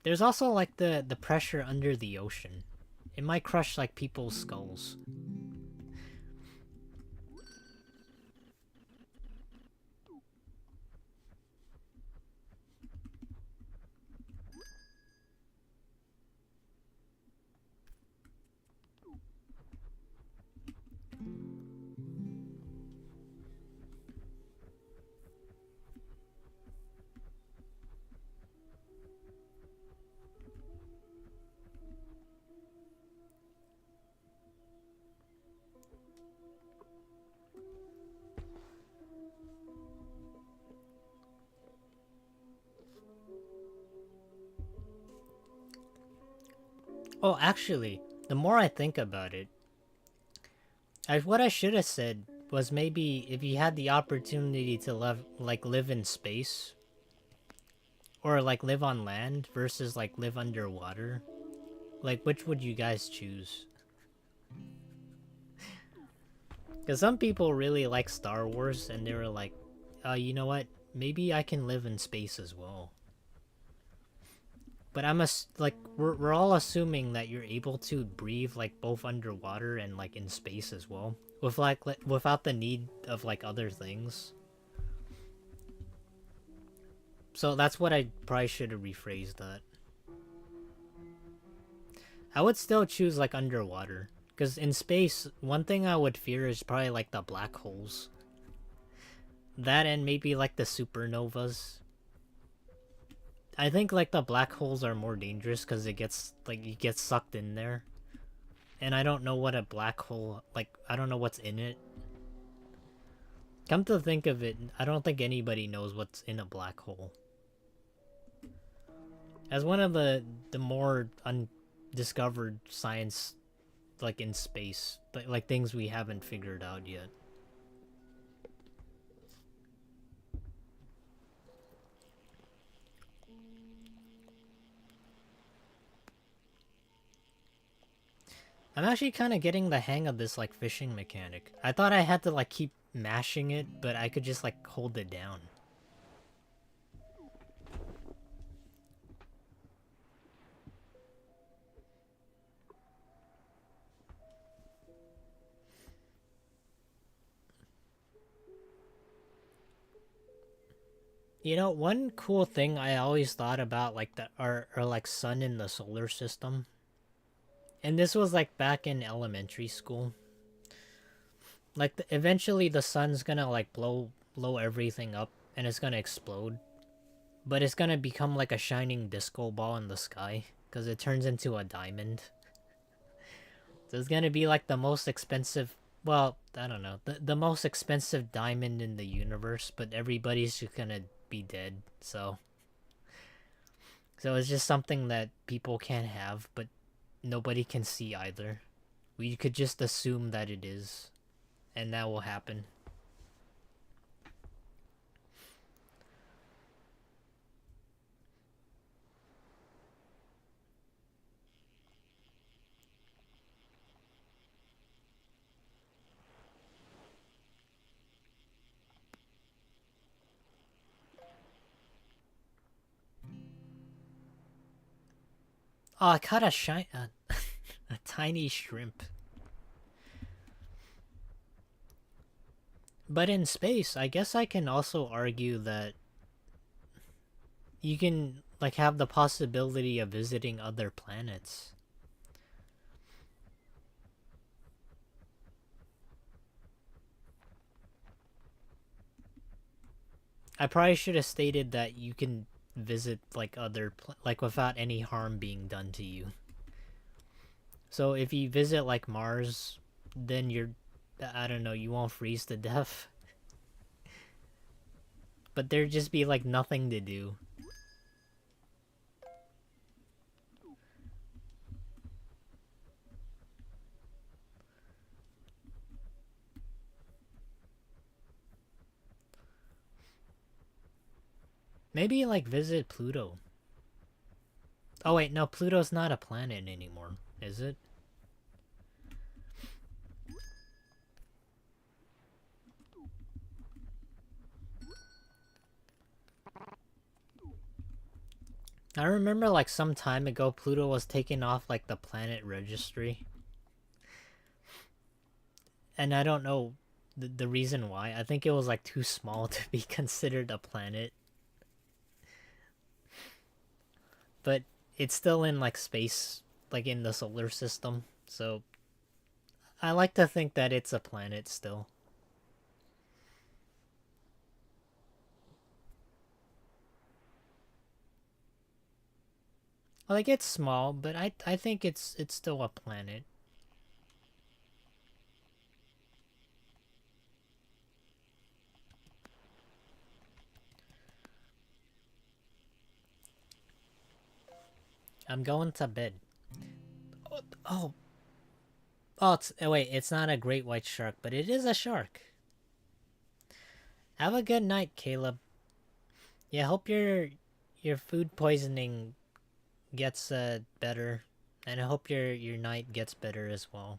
Speaker 1: There's also like the pressure under the ocean. It might crush like people's skulls. Oh, actually, the more I think about it, what I should have said was maybe if you had the opportunity to live in space or like live on land versus like live underwater, like which would you guys choose? Because some people really like Star Wars and they were like, you know what? Maybe I can live in space as well. But we're all assuming that you're able to breathe like both underwater and like in space as well, with without the need of like other things. So that's what I probably should have rephrased that. I would still choose like underwater, because in space, one thing I would fear is probably like the black holes. That and maybe like the supernovas. I think like the black holes are more dangerous because it gets like you get sucked in there. And I don't know what a black hole, like, I don't know what's in it. Come to think of it, I don't think anybody knows what's in a black hole. As one of the more undiscovered science, like in space, like things we haven't figured out yet. I'm actually kind of getting the hang of this like fishing mechanic. I thought I had to like keep mashing it, but I could just like hold it down. You know, one cool thing I always thought about like our like sun in the solar system. And this was like back in elementary school. Like eventually the sun's gonna like blow everything up and it's gonna explode. But it's gonna become like a shining disco ball in the sky because it turns into a diamond. So it's gonna be like the most expensive, well, I don't know, the most expensive diamond in the universe, but everybody's just gonna be dead. So it's just something that people can't have, but nobody can see either. We could just assume that it is, and that will happen. Oh, I caught a tiny shrimp. But in space, I guess I can also argue that you can like have the possibility of visiting other planets. I probably should have stated that you can visit like like without any harm being done to you. So if you visit like Mars, then you're, I don't know, you won't freeze to death. But there'd just be like nothing to do. Maybe like visit Pluto. Oh wait, no, Pluto's not a planet anymore, is it? I remember like some time ago Pluto was taken off like the planet registry. And I don't know the reason why. I think it was like too small to be considered a planet. But it's still in like space, like in the solar system. So I like to think that it's a planet still. Like it's small, but I think it's still a planet. I'm going to bed. Oh, wait, it's not a great white shark, but it is a shark. Have a good night, Caleb. Yeah, hope your food poisoning gets better, and I hope your night gets better as well.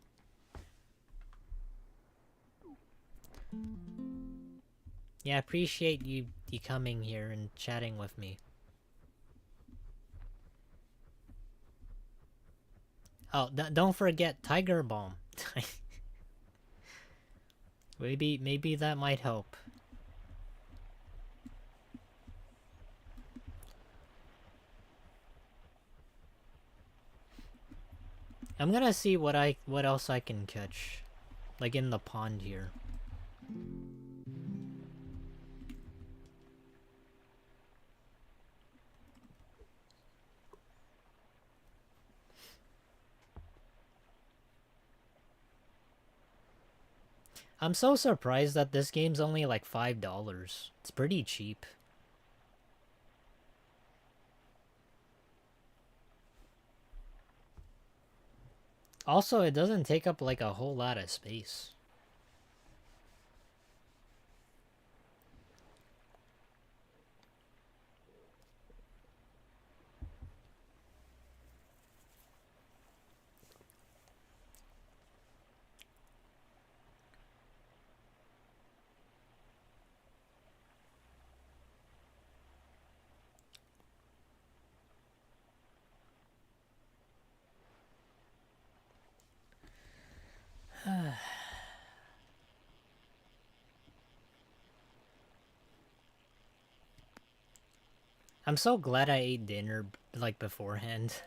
Speaker 1: Yeah, I appreciate you coming here and chatting with me. Oh, don't forget Tiger Balm. Maybe that might help. I'm gonna see what else I can catch, like in the pond here. I'm so surprised that this game's only like $5. It's pretty cheap. Also, it doesn't take up like a whole lot of space. I'm so glad I ate dinner like beforehand.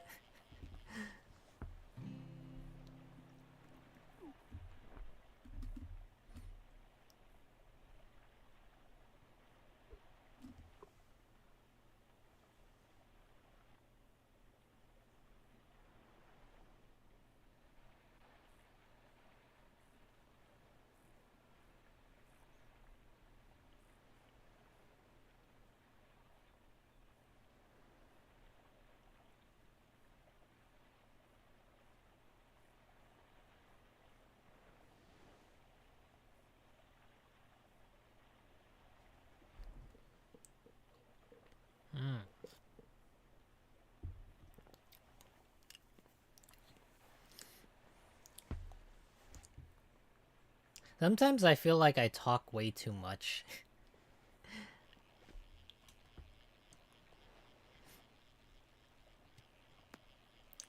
Speaker 1: Mm. Sometimes I feel like I talk way too much.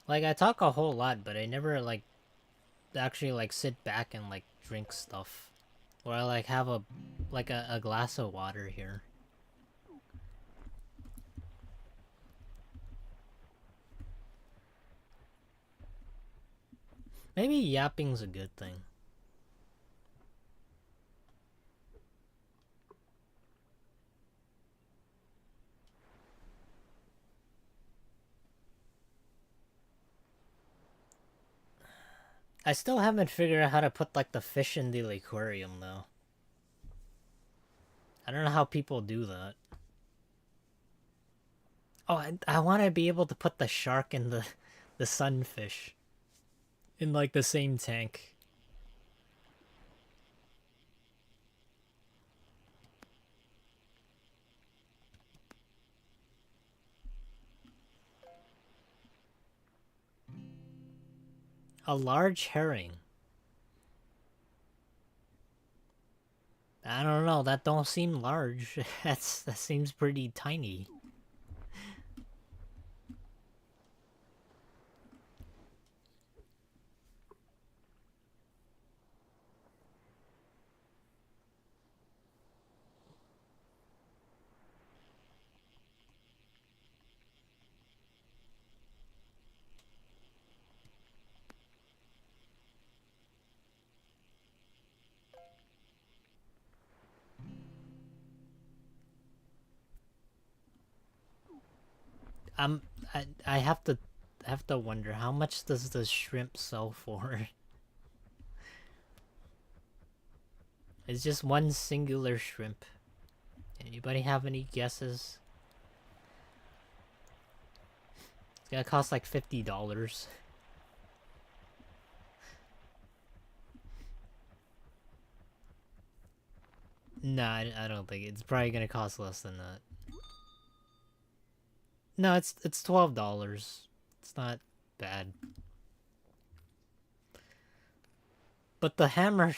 Speaker 1: Like I talk a whole lot, but I never like actually like sit back and like drink stuff. Or I like have a glass of water here. Maybe yapping's a good thing. I still haven't figured out how to put like the fish in the aquarium though. I don't know how people do that. Oh, I want to be able to put the shark and the sunfish in like the same tank. A large herring. I don't know. That don't seem large. That seems pretty tiny. Um, I have to wonder how much does the shrimp sell for? It's just one singular shrimp. Anybody have any guesses? It's gonna cost like $50. Nah, I don't think it's probably gonna cost less than that. No, it's $12. It's not bad. But the hammerhead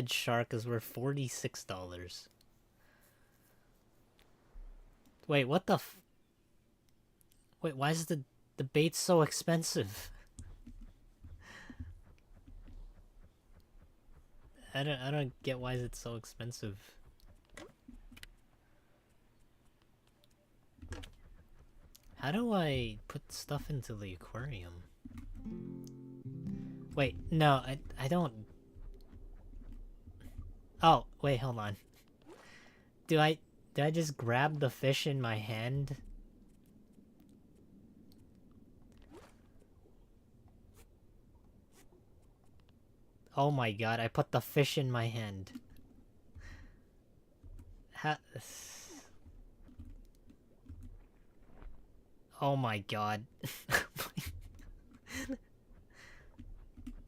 Speaker 1: shark is worth $46. Wait, what the? Wait, why is the bait so expensive? I don't get why is it so expensive. How do I put stuff into the aquarium? Wait, no, I don't. Oh, wait, hold on. Do I just grab the fish in my hand? Oh my god, I put the fish in my hand. Oh my god.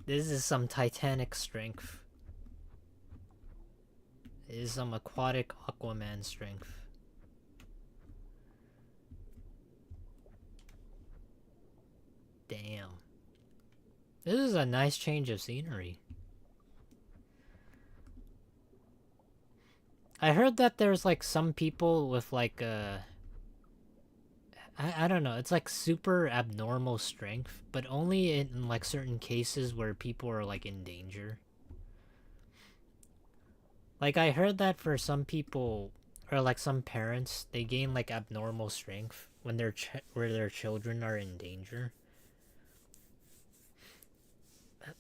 Speaker 1: This is some Titanic strength. This is some aquatic Aquaman strength. Damn. This is a nice change of scenery. I heard that there's like some people with like I don't know, it's like super abnormal strength, but only in like certain cases where people are like in danger. Like I heard that for some people or like some parents, they gain like abnormal strength when where their children are in danger.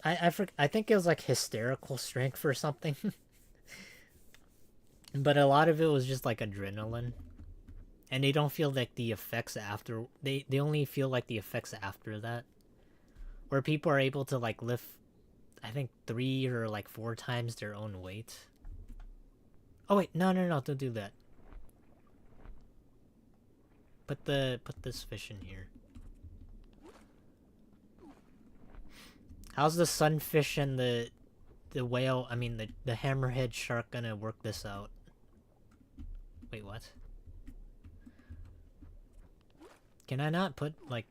Speaker 1: I think it was like hysterical strength or something. But a lot of it was just like adrenaline. And they don't feel like the effects after they only feel like the effects after that. Where people are able to like lift I think 3 or like 4 times their own weight. Oh wait, no, don't do that. Put this fish in here. How's the sunfish and the whale, I mean the hammerhead shark gonna work this out? Wait, what? Can I not put like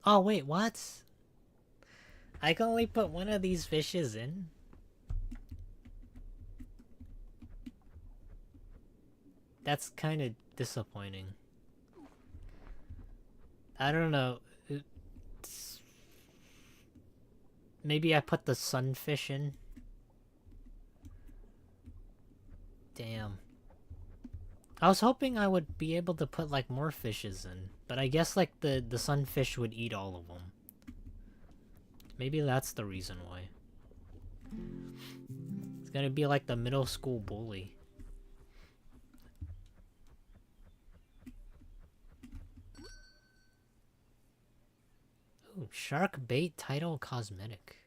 Speaker 1: Oh wait, what? I can only put one of these fishes in? That's kind of disappointing. I don't know. Maybe I put the sunfish in? Damn. I was hoping I would be able to put like more fishes in, but I guess like the sunfish would eat all of them. Maybe that's the reason why. It's gonna be like the middle school bully. Ooh, shark bait title cosmetic.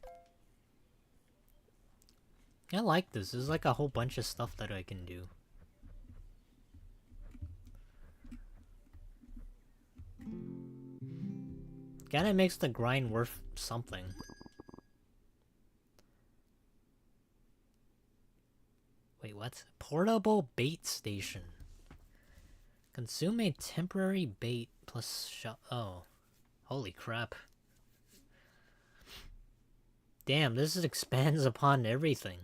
Speaker 1: I like this. There's like a whole bunch of stuff that I can do. Kinda makes the grind worth something. Wait, what? Portable bait station. Consume a temporary bait plus shot. Oh. Holy crap. Damn, this expands upon everything.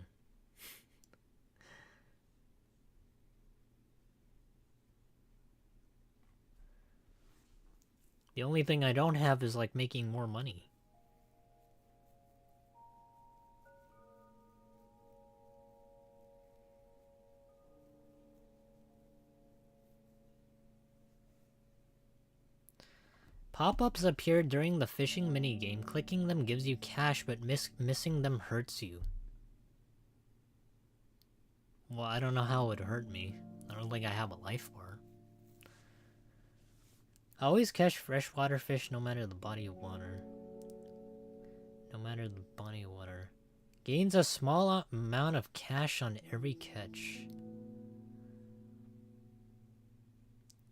Speaker 1: The only thing I don't have is like making more money. Pop-ups appear during the fishing minigame. Clicking them gives you cash, but missing them hurts you. Well, I don't know how it would hurt me. I don't think I have a life bar. Always catch freshwater fish no matter the body of water. No matter the body of water. Gains a small amount of cash on every catch.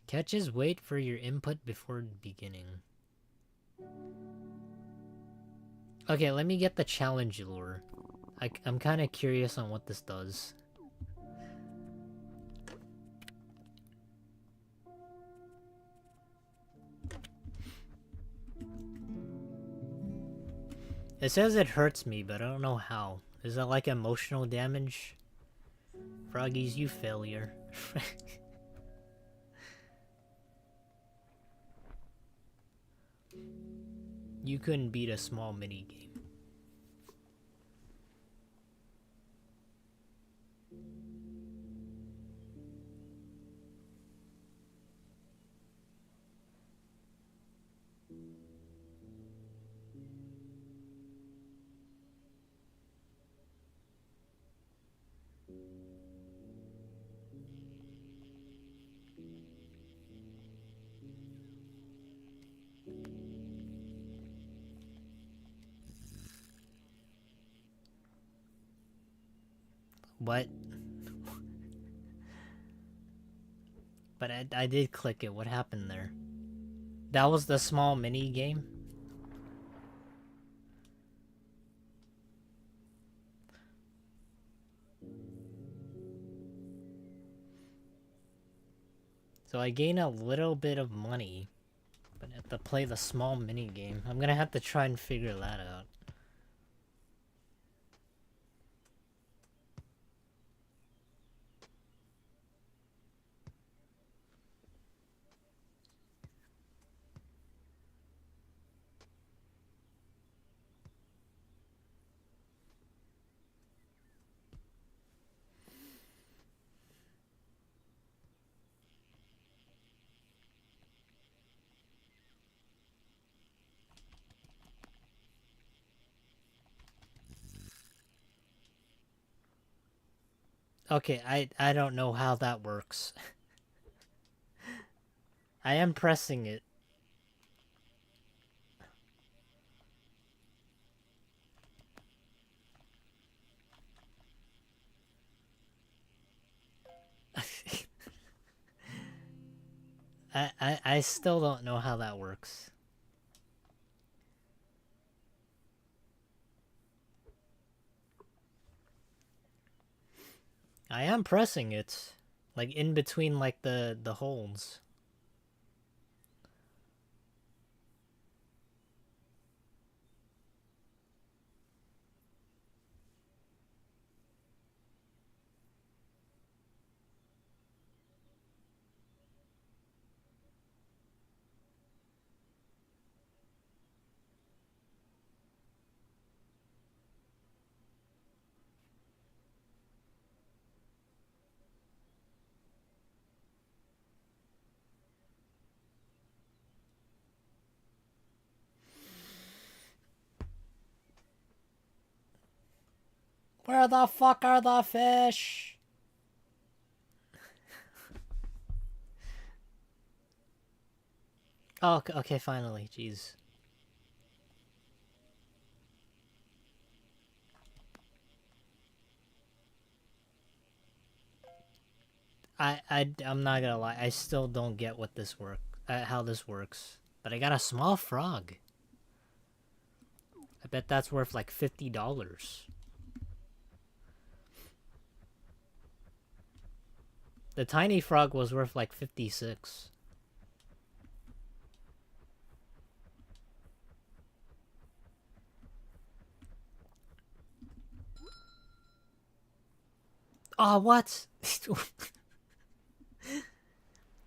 Speaker 1: Catches wait for your input before beginning. Okay, let me get the challenge lure. I'm kind of curious on what this does. It says it hurts me, but I don't know how. Is that like emotional damage? Froggies, you failure. You couldn't beat a small mini game. What? But I did click it. What happened there? That was the small mini game? So I gain a little bit of money, but I have to play the small mini game. I'm gonna have to try and figure that out. Okay, I don't know how that works. I am pressing it. I still don't know how that works. I am pressing it. Like in between like the holds. Where the fuck are the fish? Oh, okay, finally. Jeez. I'm not gonna lie. I still don't get what this how this works. But I got a small frog. I bet that's worth like $50. The tiny frog was worth like 56. Oh, what?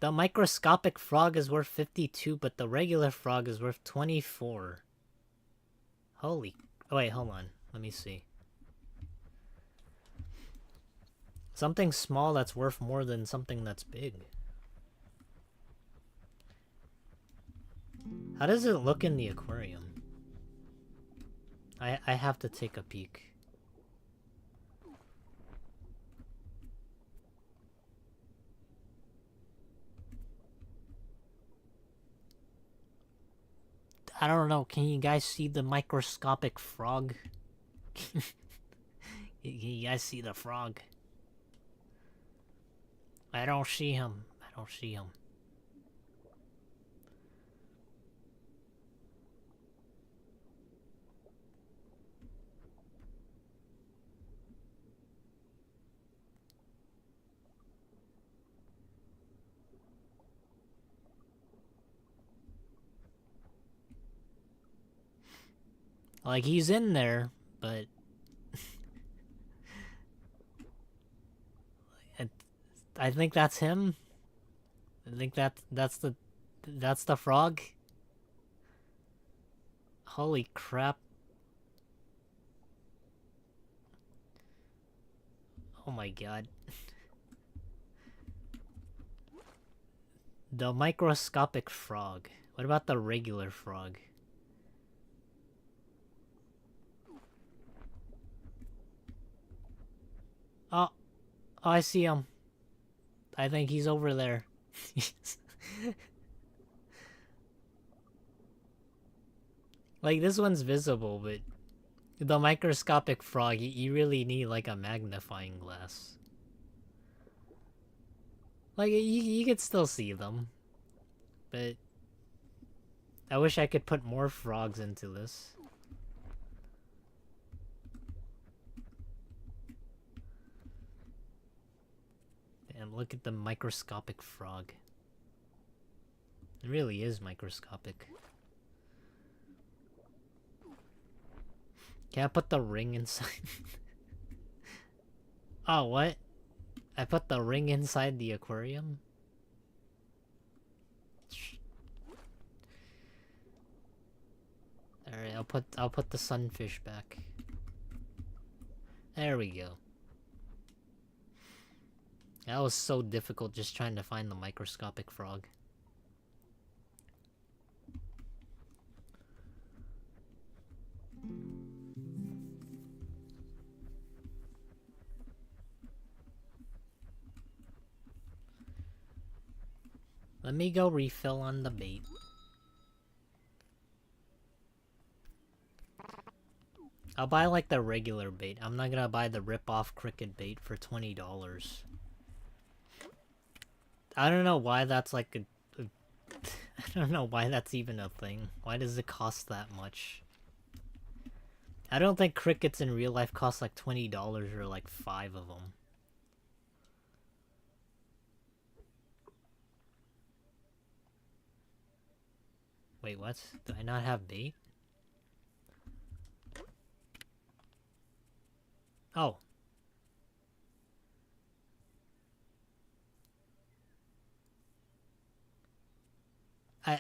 Speaker 1: The microscopic frog is worth 52, but the regular frog is worth 24. Holy... Oh, wait, hold on. Let me see. Something small that's worth more than something that's big. How does it look in the aquarium? I have to take a peek. I don't know. Can you guys see the microscopic frog? Can you guys see the frog? I don't see him. I don't see him. Like, he's in there, but... I think that's him. I think that's the frog. Holy crap. Oh my god. The microscopic frog. What about the regular frog? Oh, I see him. I think he's over there. Like, this one's visible, but the microscopic frog, you really need, like, a magnifying glass. Like, you could still see them. But I wish I could put more frogs into this. Damn, look at the microscopic frog. It really is microscopic. Can I put the ring inside? Oh, what? I put the ring inside the aquarium? Alright, I'll put the sunfish back. There we go. That was so difficult just trying to find the microscopic frog. Let me go refill on the bait. I'll buy like the regular bait. I'm not gonna buy the rip-off cricket bait for $20. I don't know why that's like a I don't know why that's even a thing. Why does it cost that much? I don't think crickets in real life cost like $20 or like 5 of them. Wait, what? Do I not have bait? Oh.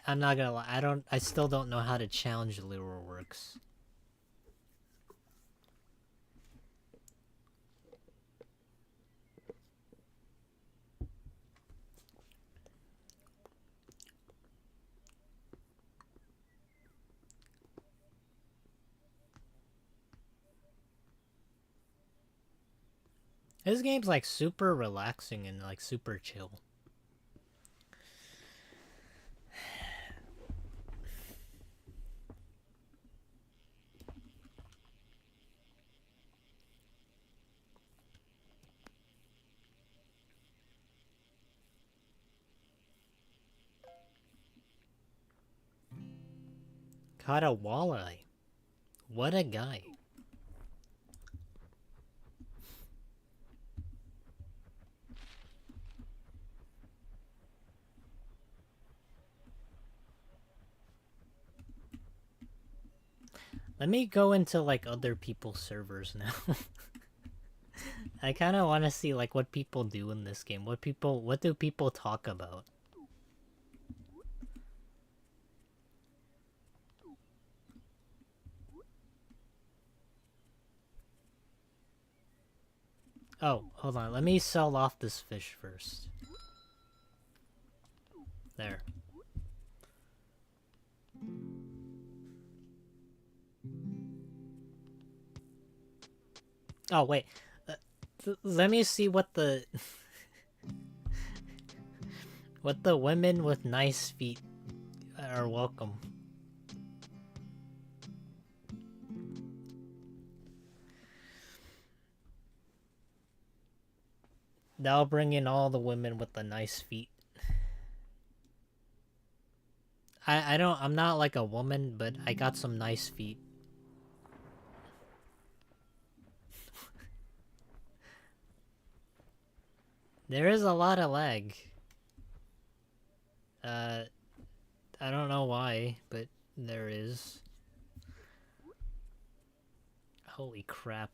Speaker 1: I'm not gonna lie, I still don't know how to challenge lure works. This game's like super relaxing and like super chill. Caught a walleye. What a guy. Let me go into like other people's servers now. I kind of want to see like what people do in this game. What do people talk about? Oh, hold on. Let me sell off this fish first. There. Oh, wait. Let me see what the... what the women with nice feet are welcome. That'll bring in all the women with the nice feet. I'm not like a woman, but I got some nice feet. There is a lot of lag. I don't know why, but there is. Holy crap.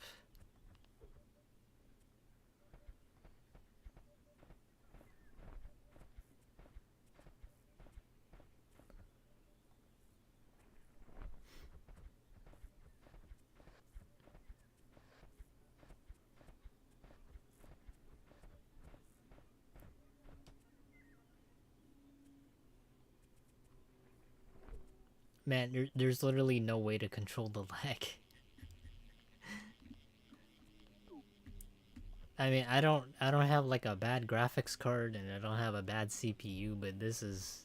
Speaker 1: Man, there's literally no way to control the lag. I mean, I don't have like a bad graphics card and I don't have a bad CPU, but this is...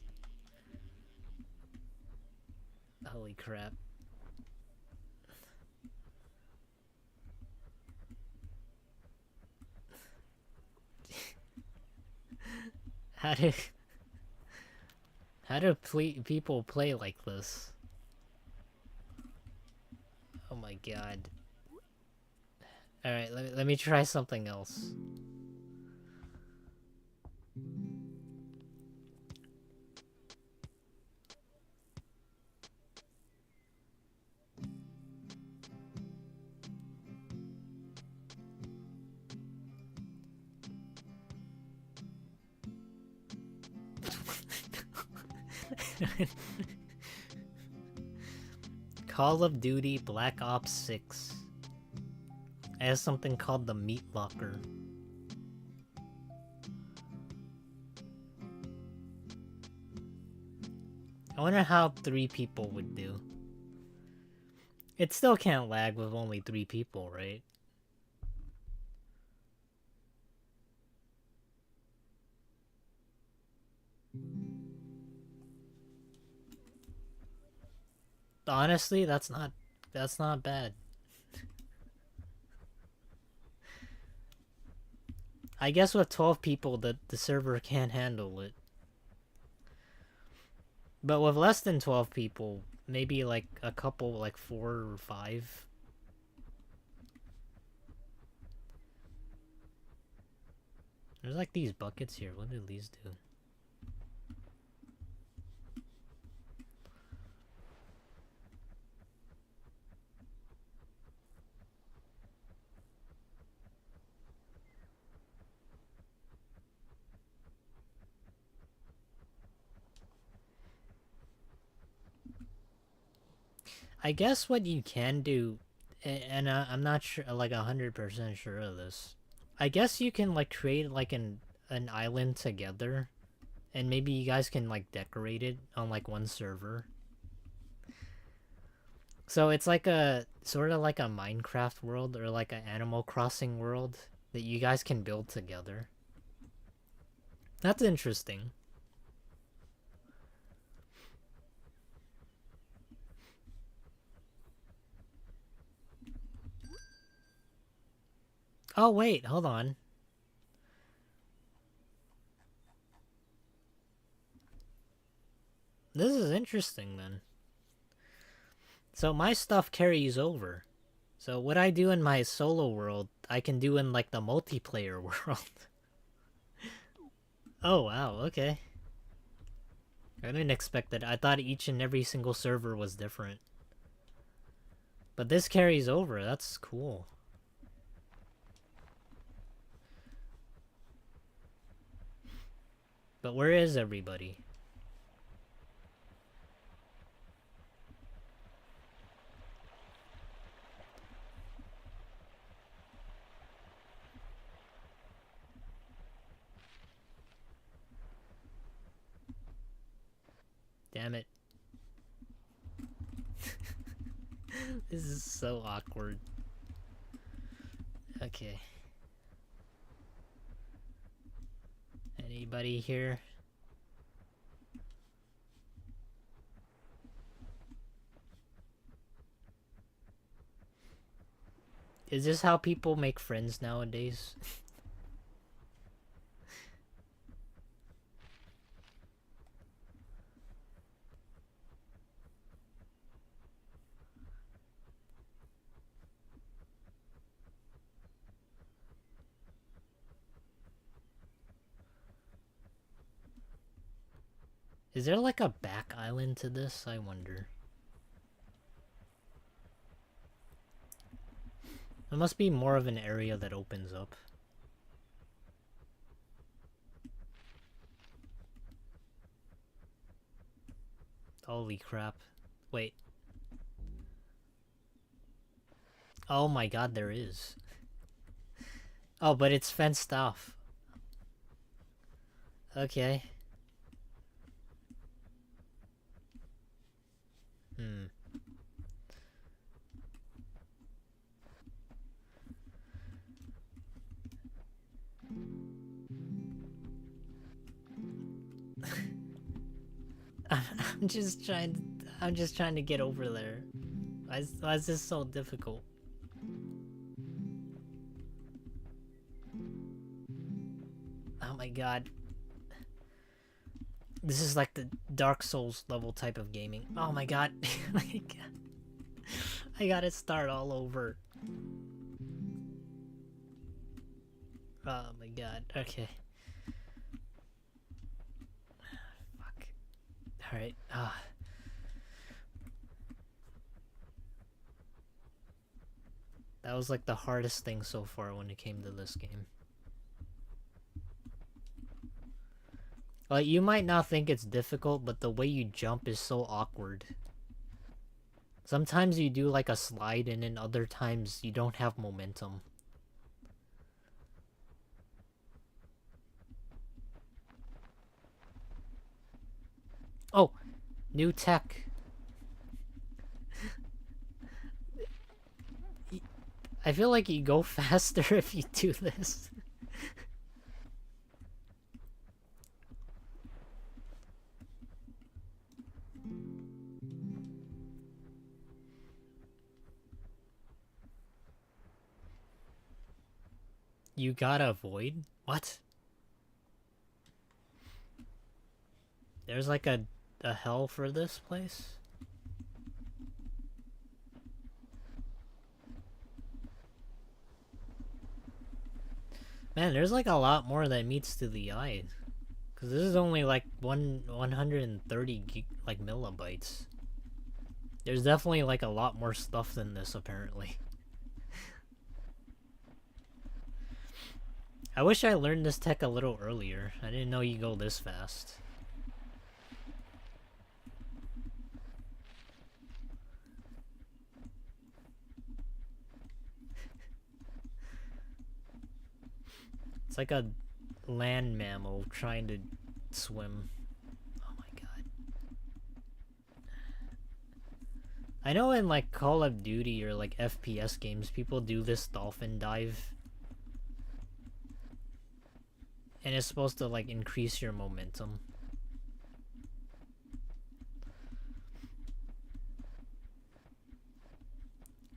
Speaker 1: Holy crap. How do... How do people play like this? Oh my god. Alright, let me try something else. Call of Duty Black Ops 6. It has something called the Meat Locker. I wonder how 3 people would do. It still can't lag with only 3 people, right? Honestly, that's not bad. I guess with 12 people, the server can't handle it. But with less than 12 people, maybe like a couple, like 4 or 5. There's like these buckets here. What do these do? I guess what you can do, and I'm not sure, like 100% sure of this. I guess you can like create like an island together, and maybe you guys can like decorate it on like one server. So it's like a sort of like a Minecraft world or like an Animal Crossing world that you guys can build together. That's interesting. Oh wait, hold on. This is interesting then. So my stuff carries over. So what I do in my solo world, I can do in like the multiplayer world. Oh wow, okay. I didn't expect that. I thought each and every single server was different. But this carries over, that's cool. But where is everybody? Damn it. This is so awkward. Okay. Anybody here? Is this how people make friends nowadays? Is there like a back island to this? I wonder. There must be more of an area that opens up. Holy crap. Wait. Oh my god, there is. Oh, but it's fenced off. Okay. Hmm. I'm just trying to get over there. Why is this so difficult? Oh my god. This is like the Dark Souls level type of gaming. Oh my god. I gotta start all over. Oh my god. Okay. Fuck. Alright. That was like the hardest thing so far when it came to this game. Like, you might not think it's difficult, but the way you jump is so awkward. Sometimes you do like a slide, and then other times you don't have momentum. Oh! New tech. I feel like you go faster if you do this. You gotta avoid? What? There's like a hell for this place? Man, there's like a lot more that meets to the eye. Cause this is only like 130 like millibytes. There's definitely like a lot more stuff than this apparently. I wish I learned this tech a little earlier. I didn't know you go this fast. It's like a land mammal trying to swim. Oh my god. I know in like Call of Duty or like FPS games, people do this dolphin dive. And it's supposed to like increase your momentum.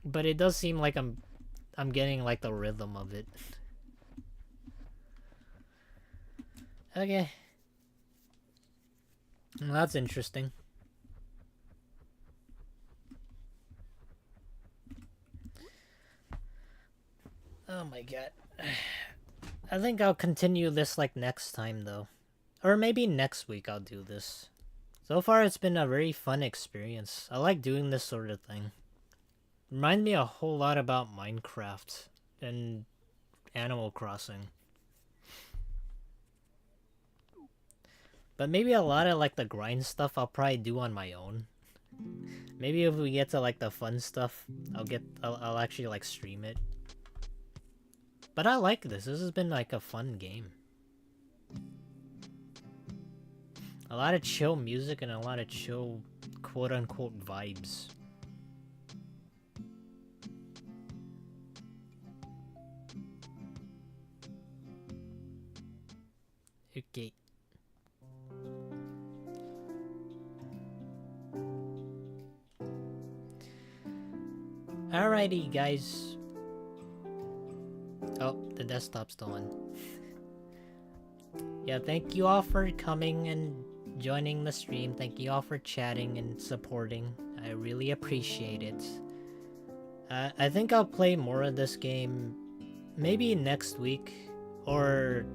Speaker 1: But it does seem like I'm getting like the rhythm of it. Okay. Well, that's interesting. Oh my god. I think I'll continue this like next time though. Or maybe next week I'll do this. So far it's been a very fun experience. I like doing this sort of thing. Remind me a whole lot about Minecraft and Animal Crossing. But maybe a lot of like the grind stuff I'll probably do on my own. Maybe if we get to like the fun stuff, I'll actually like stream it. But I like this. This has been like a fun game. A lot of chill music and a lot of chill quote-unquote vibes. Okay. Alrighty, guys. Oh, the desktop's still on. Yeah, thank you all for coming and joining the stream. Thank you all for chatting and supporting. I really appreciate it. I think I'll play more of this game maybe next week. Or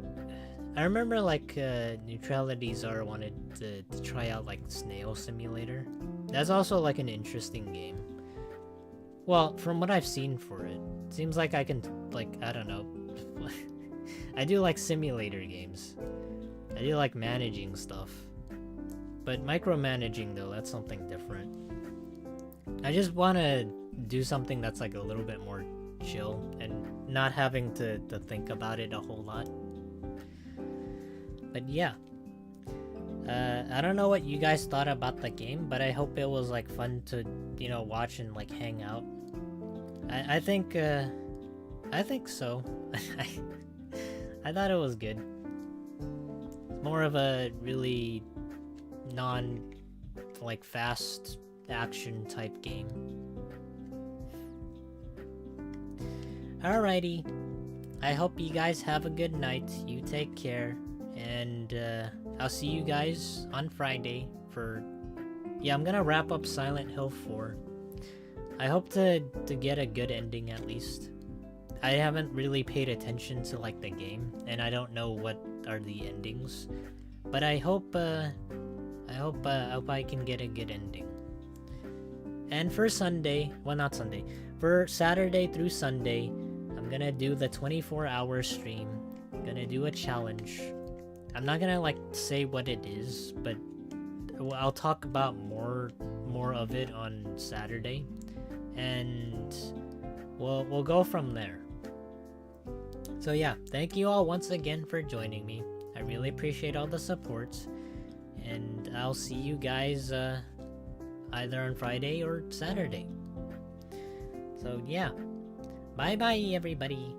Speaker 1: I remember like Neutrality Czar wanted to try out like Snail Simulator. That's also like an interesting game. Well, from what I've seen for it, seems like I can, like, I don't know. I do like simulator games. I do like managing stuff. But micromanaging, though, that's something different. I just want to do something that's like a little bit more chill and not having to think about it a whole lot. But yeah. I don't know what you guys thought about the game, but I hope it was like fun to, you know, watch and like hang out. I think so. I thought it was good. More of a really like fast action type game. Alrighty. I hope you guys have a good night. You take care. And I'll see you guys on Friday for... Yeah, I'm gonna wrap up Silent Hill 4. I hope to get a good ending at least. I haven't really paid attention to like the game, and I don't know what are the endings. But I hope I can get a good ending. And for Sunday, well not Sunday, for Saturday through Sunday, I'm gonna do the 24-hour stream. I'm gonna do a challenge. I'm not gonna like say what it is, but I'll talk about more of it on Saturday, and we'll go from there. So yeah, thank you all once again for joining me. I really appreciate all the support, and I'll see you guys either on Friday or Saturday. So yeah, bye bye everybody.